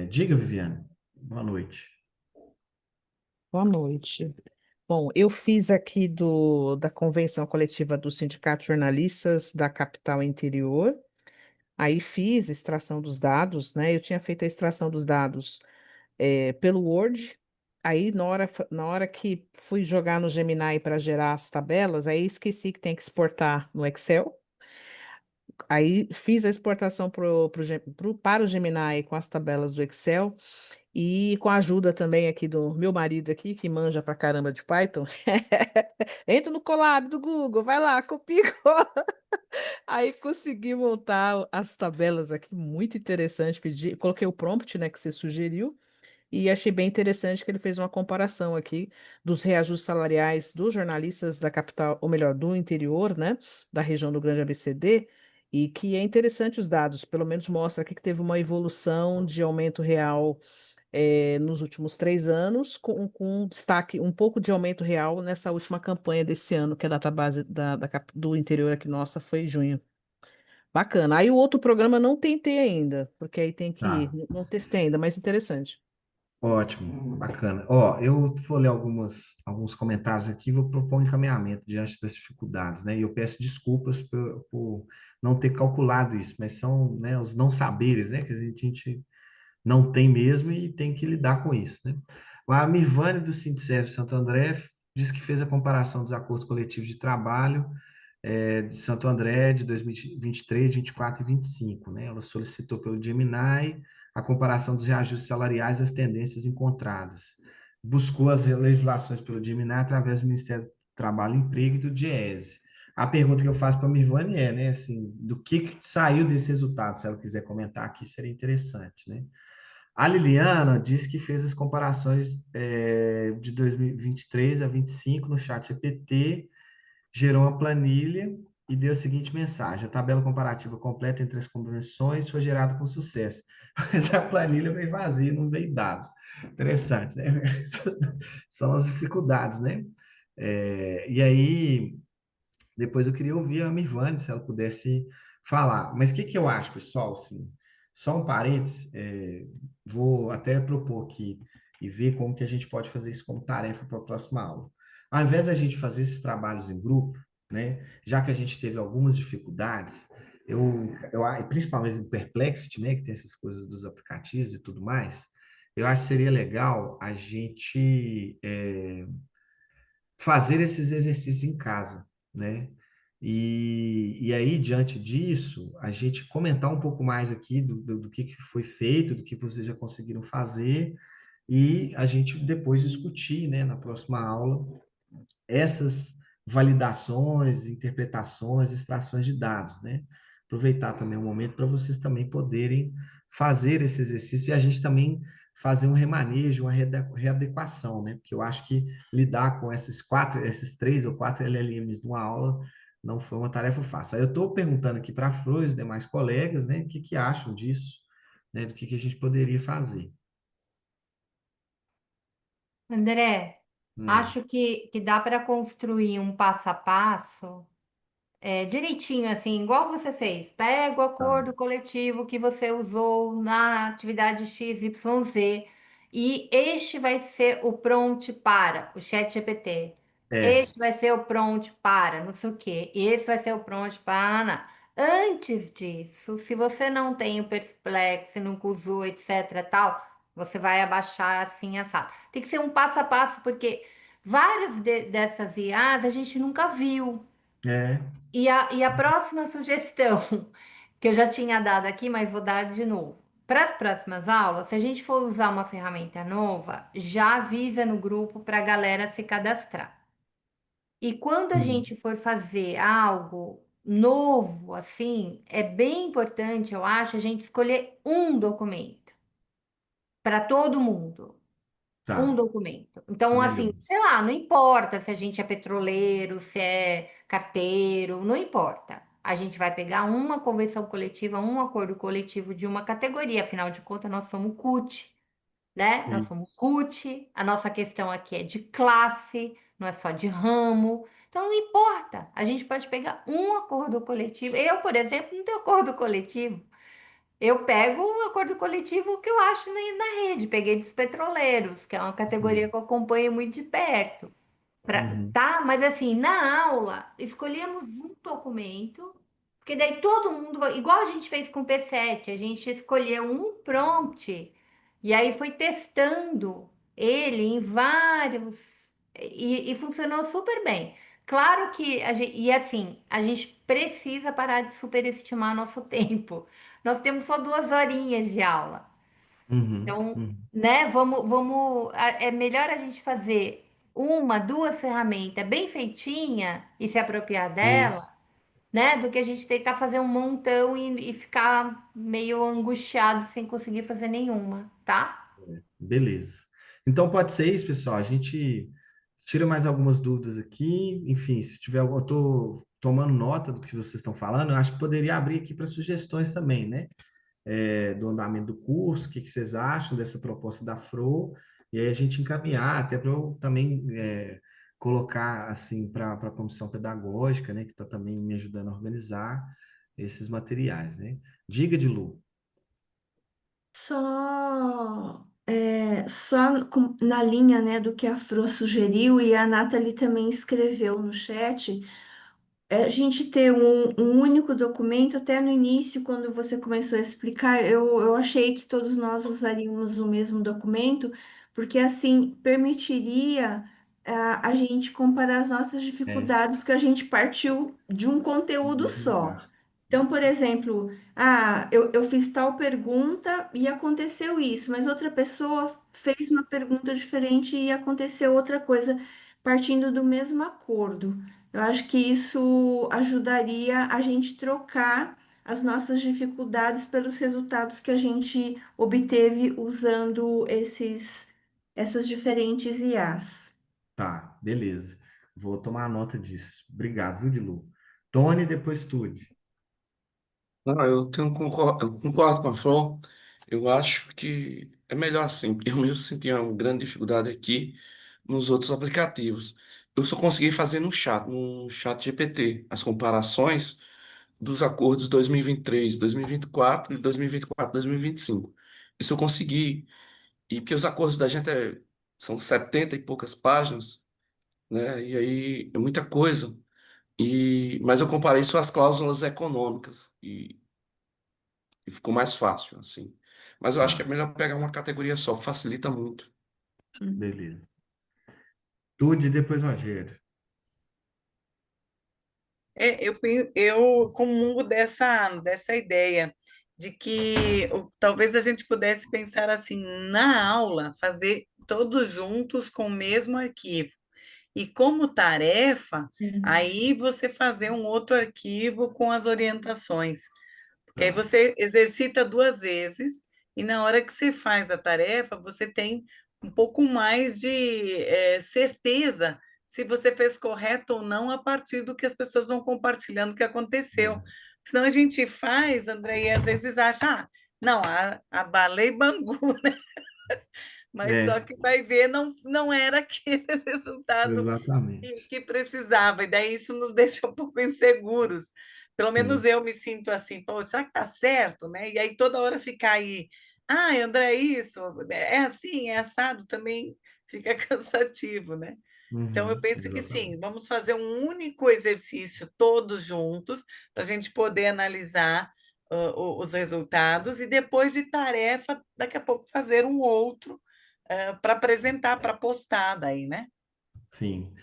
Diga, Viviane. Boa noite. Boa noite. Bom, eu fiz aqui da convenção coletiva do Sindicato de Jornalistas da Capital Interior. Aí fiz extração dos dados, né? Eu tinha feito a extração dos dados pelo Word. Aí, na hora que fui jogar no Gemini para gerar as tabelas, aí esqueci que tem que exportar no Excel. Aí fiz a exportação para o Gemini com as tabelas do Excel e com a ajuda também aqui do meu marido aqui, que manja pra caramba de Python. Entra no Colab do Google, vai lá, copia e cola. Aí consegui montar as tabelas aqui, muito interessante. Coloquei o prompt, né, que você sugeriu. E achei bem interessante que ele fez uma comparação aqui dos reajustes salariais dos jornalistas da capital, ou melhor, do interior, né, da região do Grande ABCD, e que é interessante os dados, pelo menos mostra aqui que teve uma evolução de aumento real nos últimos 3 anos, com destaque, um pouco de aumento real nessa última campanha desse ano, que a database do interior aqui nossa foi em junho. Bacana. Aí o outro programa não tentei ainda, porque aí tem que, Tá. não testei ainda, mas interessante. Ótimo, bacana. Ó, eu vou ler alguns comentários aqui, vou propor um encaminhamento diante das dificuldades, né? E eu peço desculpas por não ter calculado isso, mas são, né, os não saberes, né, que a gente não tem mesmo e tem que lidar com isso, né? A Mirvane do Sindserv Santo André diz que fez a comparação dos acordos coletivos de trabalho de Santo André de 2023, 24 e 25, né? Ela solicitou pelo Gemini a comparação dos reajustes salariais e as tendências encontradas. Buscou as legislações pelo Gemini através do Ministério do Trabalho e Emprego e do DIEESE. A pergunta que eu faço para a Mirvane né, assim, do que saiu desse resultado? Se ela quiser comentar aqui, seria interessante, né? A Liliana disse que fez as comparações de 2023 a 25 no chat GPT, gerou uma planilha e deu a seguinte mensagem: a tabela comparativa completa entre as convenções foi gerada com sucesso. Mas a planilha veio vazia, não veio dado. Interessante, né? São as dificuldades, né? E aí, depois eu queria ouvir a Mirvane, se ela pudesse falar. Mas o que que eu acho, pessoal? Assim, só um parênteses, vou até propor aqui e ver como que a gente pode fazer isso como tarefa para a próxima aula. Ao invés da gente fazer esses trabalhos em grupo, né, já que a gente teve algumas dificuldades, principalmente no Perplexity, né, que tem essas coisas dos aplicativos e tudo mais, eu acho que seria legal a gente fazer esses exercícios em casa, né? E aí, diante disso, a gente comentar um pouco mais aqui do que foi feito, do que vocês já conseguiram fazer, e a gente depois discutir, né, na próxima aula, essas validações, interpretações, extrações de dados, né? Aproveitar também o momento para vocês também poderem fazer esse exercício e a gente também fazer um remanejo, uma readequação, né? Porque eu acho que lidar com esses 3 ou 4 LLMs numa aula não foi uma tarefa fácil. Aí eu estou perguntando aqui para a Flor e os demais colegas, né? O que que acham disso, né? Do que a gente poderia fazer. André, Hum, acho que dá para construir um passo a passo direitinho, assim, igual você fez. Pega o tá. acordo coletivo que você usou na atividade XYZ e este vai ser o prompt para o chat GPT. É, Este vai ser o prompt para não sei o quê. E esse vai ser o prompt para... Antes disso, se você não tem o Perplex, nunca usou, etc, tal, você vai abaixar assim, assado. Tem que ser um passo a passo, porque várias dessas IAs a gente nunca viu. é, E a próxima sugestão, que eu já tinha dado aqui, mas vou dar de novo. Para as próximas aulas, se a gente for usar uma ferramenta nova, já avisa no grupo para a galera se cadastrar. E quando a hum, gente for fazer algo novo, assim, é bem importante, eu acho, a gente escolher um documento para todo mundo. Um tá. documento. Então, Melhor. assim, sei lá, não importa se a gente é petroleiro, se é carteiro, não importa. A gente vai pegar uma convenção coletiva, um acordo coletivo de uma categoria, afinal de contas, nós somos CUT, né? Nós somos Isso. CUT, a nossa questão aqui é de classe, não é só de ramo. Então, não importa. A gente pode pegar um acordo coletivo. Eu, por exemplo, não tenho acordo coletivo. Eu pego o acordo coletivo que eu acho na rede. Peguei dos petroleiros, que é uma categoria Sim. que eu acompanho muito de perto. Uhum. Tá? Mas assim, na aula, escolhemos um documento, porque daí todo mundo, igual a gente fez com o P7, a gente escolheu um prompt e aí foi testando ele em vários e funcionou super bem. Claro que e assim, a gente precisa parar de superestimar nosso tempo. Nós temos só 2 horinhas de aula. Uhum. Então, Uhum. né, é melhor a gente fazer uma, duas ferramentas bem feitinha e se apropriar dela, Isso. né, do que a gente tentar fazer um montão e ficar meio angustiado sem conseguir fazer nenhuma, tá? Beleza. Então pode ser isso, pessoal. A gente tira mais algumas dúvidas aqui. Enfim, se tiver algum, eu estou tomando nota do que vocês estão falando. Eu acho que poderia abrir aqui para sugestões também, né? Do andamento do curso, o que que vocês acham dessa proposta da FRO, e aí a gente encaminhar, até para eu também colocar assim para a comissão pedagógica, né, que está também me ajudando a organizar esses materiais, né? Diga de Lu. Na linha, né, do que a Fro sugeriu e a Nathalie também escreveu no chat, a gente ter um único documento, até no início, quando você começou a explicar, eu achei que todos nós usaríamos o mesmo documento, porque assim permitiria a gente comparar as nossas É, dificuldades, porque a gente partiu de um conteúdo mesmo só. lugar. Então, por exemplo, eu fiz tal pergunta e aconteceu isso, mas outra pessoa fez uma pergunta diferente e aconteceu outra coisa, partindo do mesmo acordo. Eu acho que isso ajudaria a gente trocar as nossas dificuldades pelos resultados que a gente obteve usando essas diferentes IAs. Tá, beleza. Vou tomar nota disso. Obrigado, viu, Dilu? Tony, depois Tude. Não, eu concordo com a Flor. Eu acho que é melhor assim. Eu mesmo senti uma grande dificuldade aqui nos outros aplicativos. Eu só consegui fazer no chat GPT, as comparações dos acordos 2023, 2024 e 2024, 2025. Isso eu consegui. E porque os acordos da gente são 70 e poucas páginas, né? E aí é muita coisa. Mas eu comparei só as cláusulas econômicas e ficou mais fácil, assim. Mas eu acho que é Tá, melhor pegar uma categoria só, facilita muito. beleza. Tude, depois Rogério. Eu comungo dessa ideia de que talvez a gente pudesse pensar assim, na aula, fazer todos juntos com o mesmo arquivo. E como tarefa, aí você fazer um outro arquivo com as orientações. Porque aí Tá. você exercita duas vezes, e na hora que você faz a tarefa, você tem um pouco mais de certeza se você fez correto ou não a partir do que as pessoas vão compartilhando o que aconteceu. Senão a gente faz, André, e às vezes acha, não, a bala e Bangu, né? Mas só É, que vai ver, não era aquele resultado exatamente. que precisava, e daí isso nos deixa um pouco inseguros. Pelo menos Sim. eu me sinto assim, pô, será que tá certo, né? E aí toda hora ficar aí, André, isso, é assim, é assado, também fica cansativo, né? Então eu penso que sim, Exatamente. vamos fazer um único exercício todos juntos, para a gente poder analisar os resultados, e depois de tarefa, daqui a pouco fazer um outro para apresentar, para postar daí, né? Sim.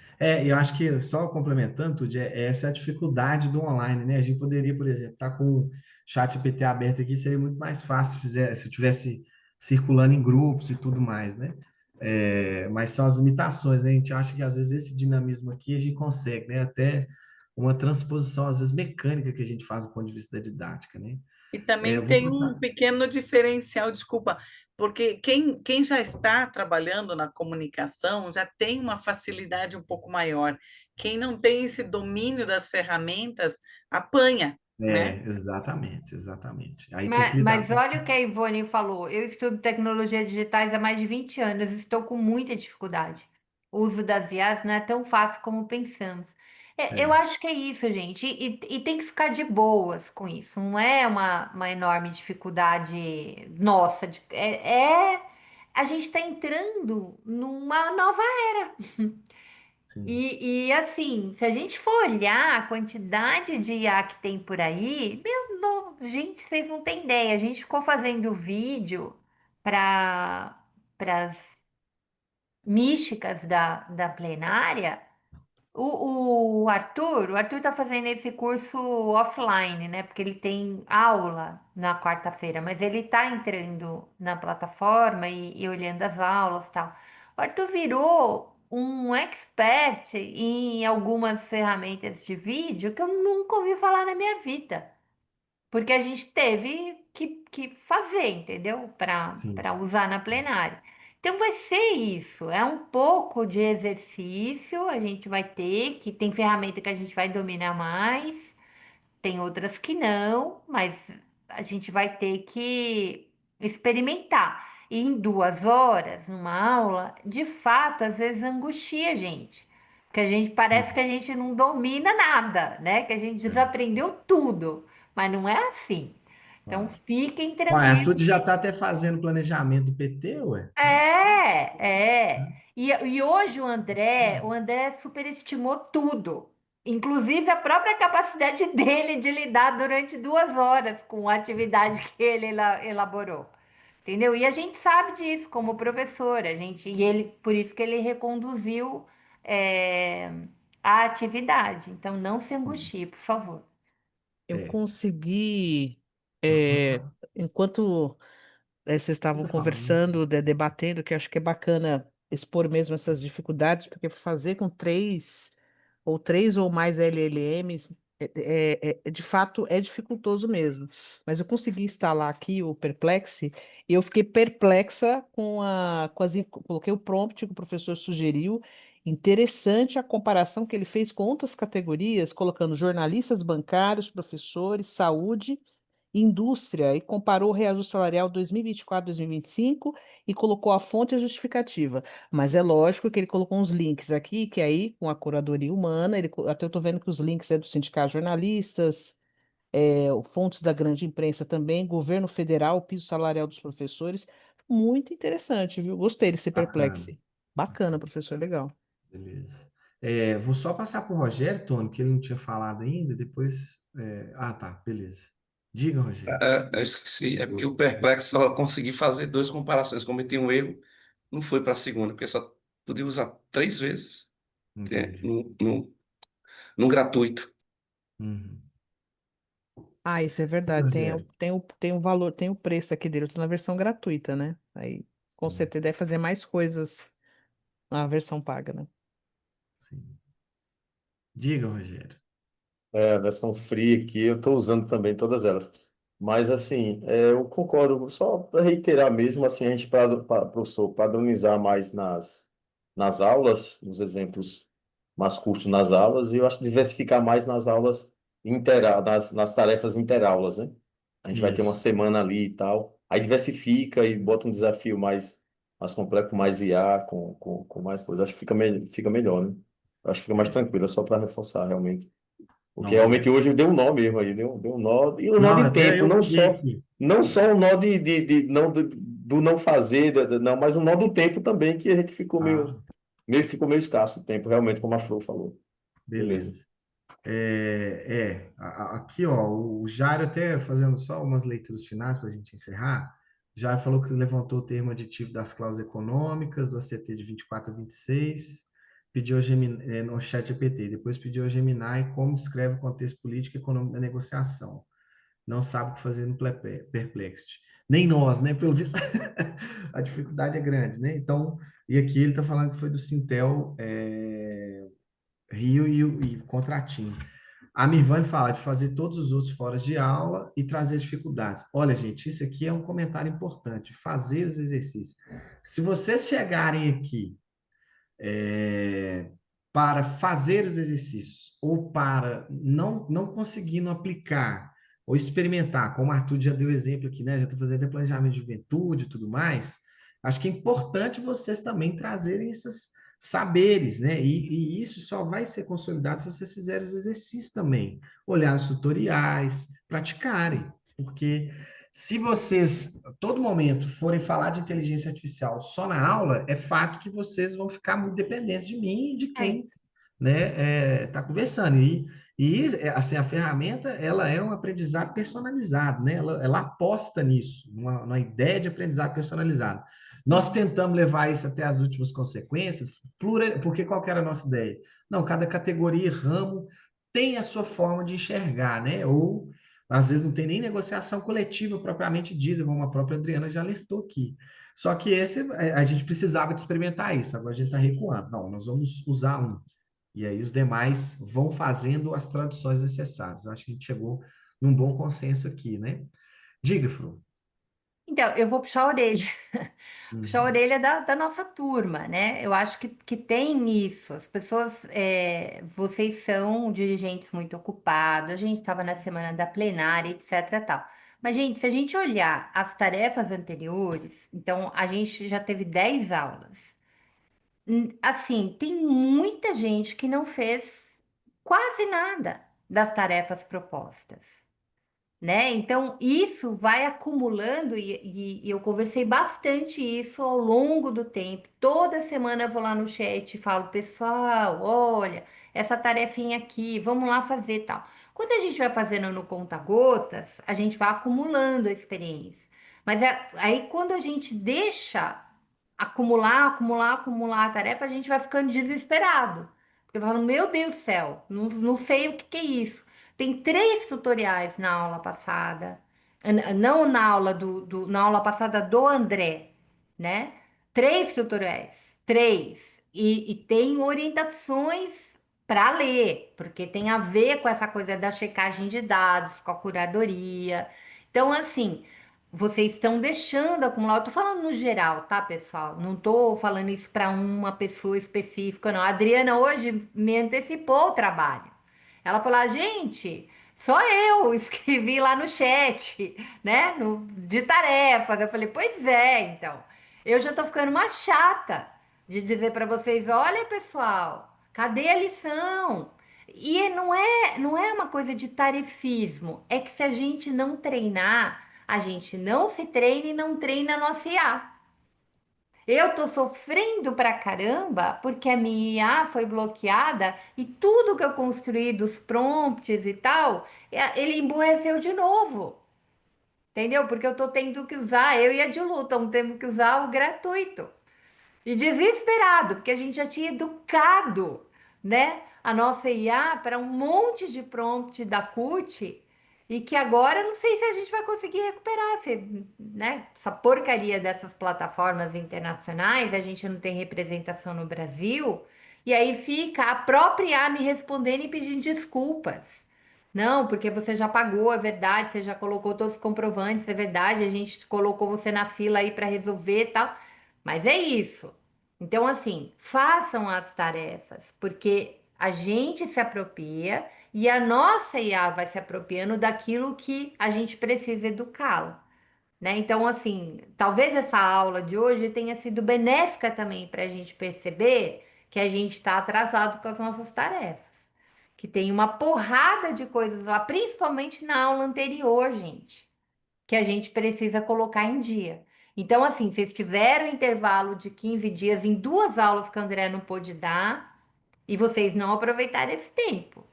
Eu acho que só complementando, Tude, essa é a dificuldade do online, né? A gente poderia, por exemplo, estar com o chat GPT aberto aqui, seria muito mais fácil se eu tivesse circulando em grupos e tudo mais, né? Mas são as limitações, né? A gente acha que às vezes esse dinamismo aqui a gente consegue, né? Até uma transposição, às vezes, mecânica que a gente faz do ponto de vista da didática, né? E também Eu vou tem um passar. pequeno diferencial, desculpa, porque quem já está trabalhando na comunicação já tem uma facilidade um pouco maior. Quem não tem esse domínio das ferramentas apanha, né? Exatamente, exatamente. Aí tem que Mas, lidar mas com isso. olha o que a Ivone falou. Eu estudo tecnologias digitais há mais de 20 anos, estou com muita dificuldade. O uso das IAs não é tão fácil como pensamos. Eu É, acho que é isso, gente. E tem que ficar de boas com isso. Não é uma enorme dificuldade nossa. A gente está entrando numa nova era. sim. Assim, se a gente for olhar a quantidade de IA que tem por aí, gente, vocês não têm ideia. A gente ficou fazendo vídeo para as místicas da plenária. O Arthur está fazendo esse curso offline, né? Porque ele tem aula na quarta-feira, mas ele está entrando na plataforma e olhando as aulas e tal. O Arthur virou um expert em algumas ferramentas de vídeo que eu nunca ouvi falar na minha vida. Porque a gente teve que fazer, entendeu? Para Sim. usar na plenária. Então vai ser isso, é um pouco de exercício, a gente vai ter, que tem ferramenta que a gente vai dominar mais, tem outras que não, mas a gente vai ter que experimentar. E em 2 horas, numa aula, de fato, às vezes angustia a gente. Porque a gente parece que Sim. a gente não domina nada, né? Que a gente É, desaprendeu tudo. Mas não é assim. Então tá. fiquem Ué, a tranquilos. Tude já está até fazendo planejamento do PT, ué. É. E hoje o André superestimou tudo, inclusive a própria capacidade dele de lidar durante 2 horas com a atividade que ele elaborou. Entendeu? E a gente sabe disso como professor, e ele, por isso que ele reconduziu é, a atividade. Então não se Sim. angustie, por favor. Eu É. consegui, enquanto vocês estavam Pode falar, né? conversando, debatendo, que eu acho que é bacana expor mesmo essas dificuldades, porque fazer com três ou mais LLMs De fato, é dificultoso mesmo. Mas eu consegui instalar aqui o Perplexity e eu fiquei perplexa coloquei o prompt que o professor sugeriu. Interessante a comparação que ele fez com outras categorias, colocando jornalistas bancários, professores, saúde, indústria, e comparou o reajuste salarial 2024-2025 e colocou a fonte e a justificativa. Mas é lógico que ele colocou uns links aqui, que aí, com a curadoria humana, até eu estou vendo que os links é do Sindicato de Jornalistas, fontes da grande imprensa também, governo federal, piso salarial dos professores. Muito interessante, viu? Gostei desse Bacana. Perplexity. Bacana, professor, legal. Beleza. Vou só passar para o Rogério, Tony, que ele não tinha falado ainda, depois. Tá, beleza. Diga, Rogério. Eu esqueci, é porque o Perplexo só consegui fazer duas comparações. Cometi um erro, não foi para a segunda, porque só podia usar 3 vezes Entendi. no gratuito. Uhum. Ah, isso é verdade. Rogério. Tem o valor, tem o preço aqui dele. Eu tô na versão gratuita, né? Aí, com Sim, certeza, deve fazer mais coisas na versão paga, né? sim. Diga, Rogério. A versão free aqui, eu estou usando também todas elas. Mas, assim, eu concordo, só para reiterar mesmo, assim, a gente, professor, padronizar mais nas aulas, nos exemplos mais curtos nas aulas, e eu acho que diversificar mais nas aulas, nas tarefas interaulas, né? A gente vai ter uma Isso. semana ali e tal, aí diversifica e bota um desafio mais complexo, com mais IA, com mais coisas. Acho que fica melhor, né? Acho que fica mais tranquilo, é só para reforçar, realmente. Porque Não, realmente hoje deu um nó mesmo aí, deu um nó, e um nó não, de até tempo, eu não buguei só, aqui. não só um nó não, do não fazer, não, mas um nó do tempo também, que a gente ficou Ah, ficou meio escasso o tempo, realmente, como a Flor falou. Beleza. beleza. Aqui, ó, o Jairo até fazendo só umas leituras finais para a gente encerrar. Jairo falou que levantou o termo aditivo das cláusulas econômicas do ACT de 24 a 26, pediu a Gemini, no chat GPT, depois pediu a Gemini como descreve o contexto político e econômico da negociação. Não sabe o que fazer no Perplexity. Nem nós, né? Pelo visto, a dificuldade é grande, né? Então, e aqui ele está falando que foi do Sintel, Rio e Contratinho. A Mirvane fala de fazer todos os outros fora de aula e trazer dificuldades. Olha, gente, isso aqui é um comentário importante. Fazer os exercícios. Se vocês chegarem aqui para fazer os exercícios ou para não conseguindo aplicar ou experimentar, como o Arthur já deu exemplo aqui, né? Já estou fazendo até planejamento de juventude e tudo mais. Acho que é importante vocês também trazerem esses saberes, né? E isso só vai ser consolidado se vocês fizerem os exercícios também, olhar os tutoriais, praticarem, porque se vocês, a todo momento, forem falar de inteligência artificial só na aula, é fato que vocês vão ficar muito dependentes de mim e de É. quem, né, está conversando. Assim, a ferramenta, ela é um aprendizado personalizado, né? Ela aposta nisso, numa ideia de aprendizado personalizado. Nós tentamos levar isso até as últimas consequências, porque qual que era a nossa ideia? Não, cada categoria e ramo tem a sua forma de enxergar, né? Ou às vezes não tem nem negociação coletiva propriamente dita, como a própria Adriana já alertou aqui. Só que a gente precisava de experimentar isso, agora a gente está recuando. Não, nós vamos usar um. E aí os demais vão fazendo as traduções necessárias. Eu acho que a gente chegou num bom consenso aqui, né? Diga, Fru. Então, eu vou puxar a orelha, puxar a Uhum. orelha da nossa turma, né? Eu acho que tem isso. As pessoas, vocês são dirigentes muito ocupados, a gente estava na semana da plenária, etc. Tal. Mas, gente, se a gente olhar as tarefas anteriores, então a gente já teve 10 aulas. Assim, tem muita gente que não fez quase nada das tarefas propostas, né? Então, isso vai acumulando, e eu conversei bastante isso ao longo do tempo. Toda semana eu vou lá no chat e falo, pessoal, olha, essa tarefinha aqui, vamos lá fazer tal. Quando a gente vai fazendo no conta-gotas, a gente vai acumulando a experiência. Mas aí, quando a gente deixa acumular a tarefa, a gente vai ficando desesperado. Porque vai falando, meu Deus do céu, não sei o que é isso. Tem 3 tutoriais na aula passada, não na aula na aula passada do André, né? 3 tutoriais, 3. E tem orientações para ler, porque tem a ver com essa coisa da checagem de dados, com a curadoria. Então, assim, vocês estão deixando acumular. Eu tô falando no geral, tá, pessoal? Não tô falando isso para uma pessoa específica, não. A Adriana hoje me antecipou o trabalho. Ela falou: gente, só eu escrevi lá no chat, né? De tarefas. Eu falei: pois é, então. Eu já tô ficando uma chata de dizer para vocês: olha, pessoal, cadê a lição? E não é uma coisa de tarefismo, é que se a gente não treinar, a gente não se treina e não treina a nossa IA. Eu tô sofrendo pra caramba porque a minha IA foi bloqueada e tudo que eu construí dos prompts e tal, ele emburreceu de novo. Entendeu? Porque eu tô tendo que usar, eu e a Dilu, estamos tendo que usar o gratuito. E desesperado, porque a gente já tinha educado, né, a nossa IA para um monte de prompt da CUT e que agora não sei se a gente vai conseguir recuperar, né? Essa porcaria dessas plataformas internacionais, a gente não tem representação no Brasil, e aí fica a própria IA me respondendo e pedindo desculpas. Não, porque você já pagou, é verdade, você já colocou todos os comprovantes, é verdade, a gente colocou você na fila aí para resolver e tal. Mas é isso. Então, assim, façam as tarefas, porque a gente se apropria e a nossa IA vai se apropriando daquilo que a gente precisa educá-la, né? Então, assim, talvez essa aula de hoje tenha sido benéfica também para a gente perceber que a gente está atrasado com as nossas tarefas, que tem uma porrada de coisas lá, principalmente na aula anterior, gente, que a gente precisa colocar em dia. Então, assim, vocês tiveram intervalo de 15 dias em duas aulas que o André não pôde dar e vocês não aproveitaram esse tempo.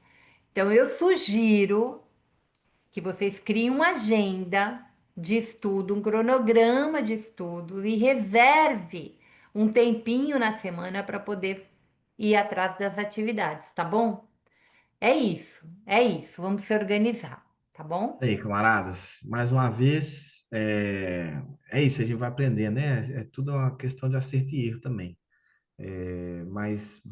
Então, eu sugiro que vocês criem uma agenda de estudo, um cronograma de estudo e reserve um tempinho na semana para poder ir atrás das atividades, tá bom? É isso, é isso. Vamos se organizar, tá bom? Aí, camaradas, mais uma vez, é isso, a gente vai aprender, né? É tudo uma questão de acerto e erro também. Mas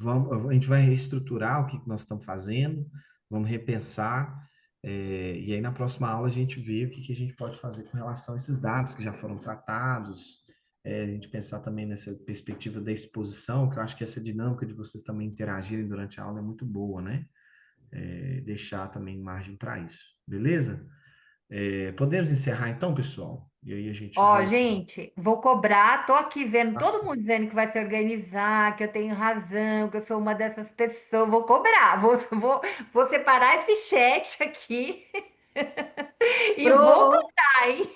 a gente vai reestruturar o que nós estamos fazendo, vamos repensar, e aí na próxima aula a gente vê o que a gente pode fazer com relação a esses dados que já foram tratados, a gente pensar também nessa perspectiva da exposição, que eu acho que essa dinâmica de vocês também interagirem durante a aula é muito boa, né? Deixar também margem para isso, beleza? Podemos encerrar então, pessoal? E aí a gente Ó, volta. gente, vou cobrar. Tô aqui vendo Tá? todo mundo dizendo que vai se organizar, que eu tenho razão, que eu sou uma dessas pessoas. Vou cobrar. Vou separar esse chat aqui e vou Pro, cobrar, hein?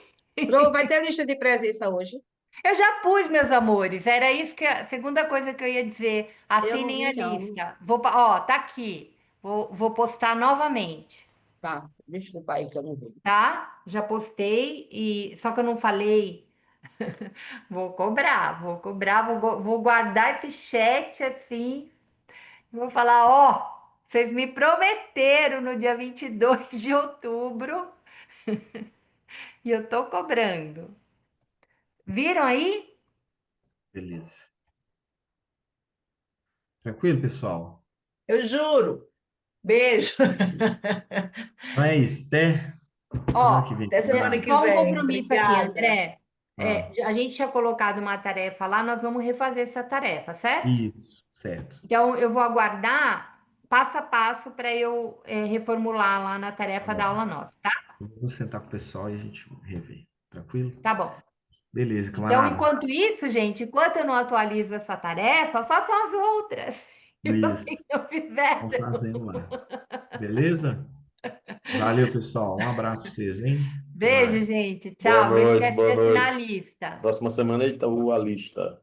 vai ter lista de presença hoje? Eu já pus, meus amores. Era isso que a segunda coisa que eu ia dizer. Eu não Assinem a vi, não. lista. Ó, tá aqui. Vou postar novamente. Tá, desculpa aí que eu não vi. Tá? Já postei e só que eu não falei. Vou guardar esse chat assim. Vou falar, ó, vocês me prometeram no dia 22 de outubro e eu tô cobrando. Viram aí? Beleza. Tranquilo, pessoal? Eu juro. Beijo. Então é isso, até semana que Ó, vem. Até semana que só um vem. compromisso aqui, Obrigada. André. Ah, A gente tinha colocado uma tarefa lá, nós vamos refazer essa tarefa, certo? isso, certo. Então, eu vou aguardar passo a passo para eu reformular lá na Tá tarefa da bom. aula 9, tá? Vamos sentar com o pessoal e a gente revê. Tranquilo? Tá bom. Beleza, Então, camaradas. enquanto isso, gente, enquanto eu não atualizo essa tarefa, façam as outras. E vocês Isso. não fizeram. Vamos fazendo lá. Beleza? Valeu, pessoal. Um abraço para vocês, hein? Até Beijo, mais. gente. Boa Tchau. Não noite, esquece de boa assinar a noite. lista. Próxima semana a lista.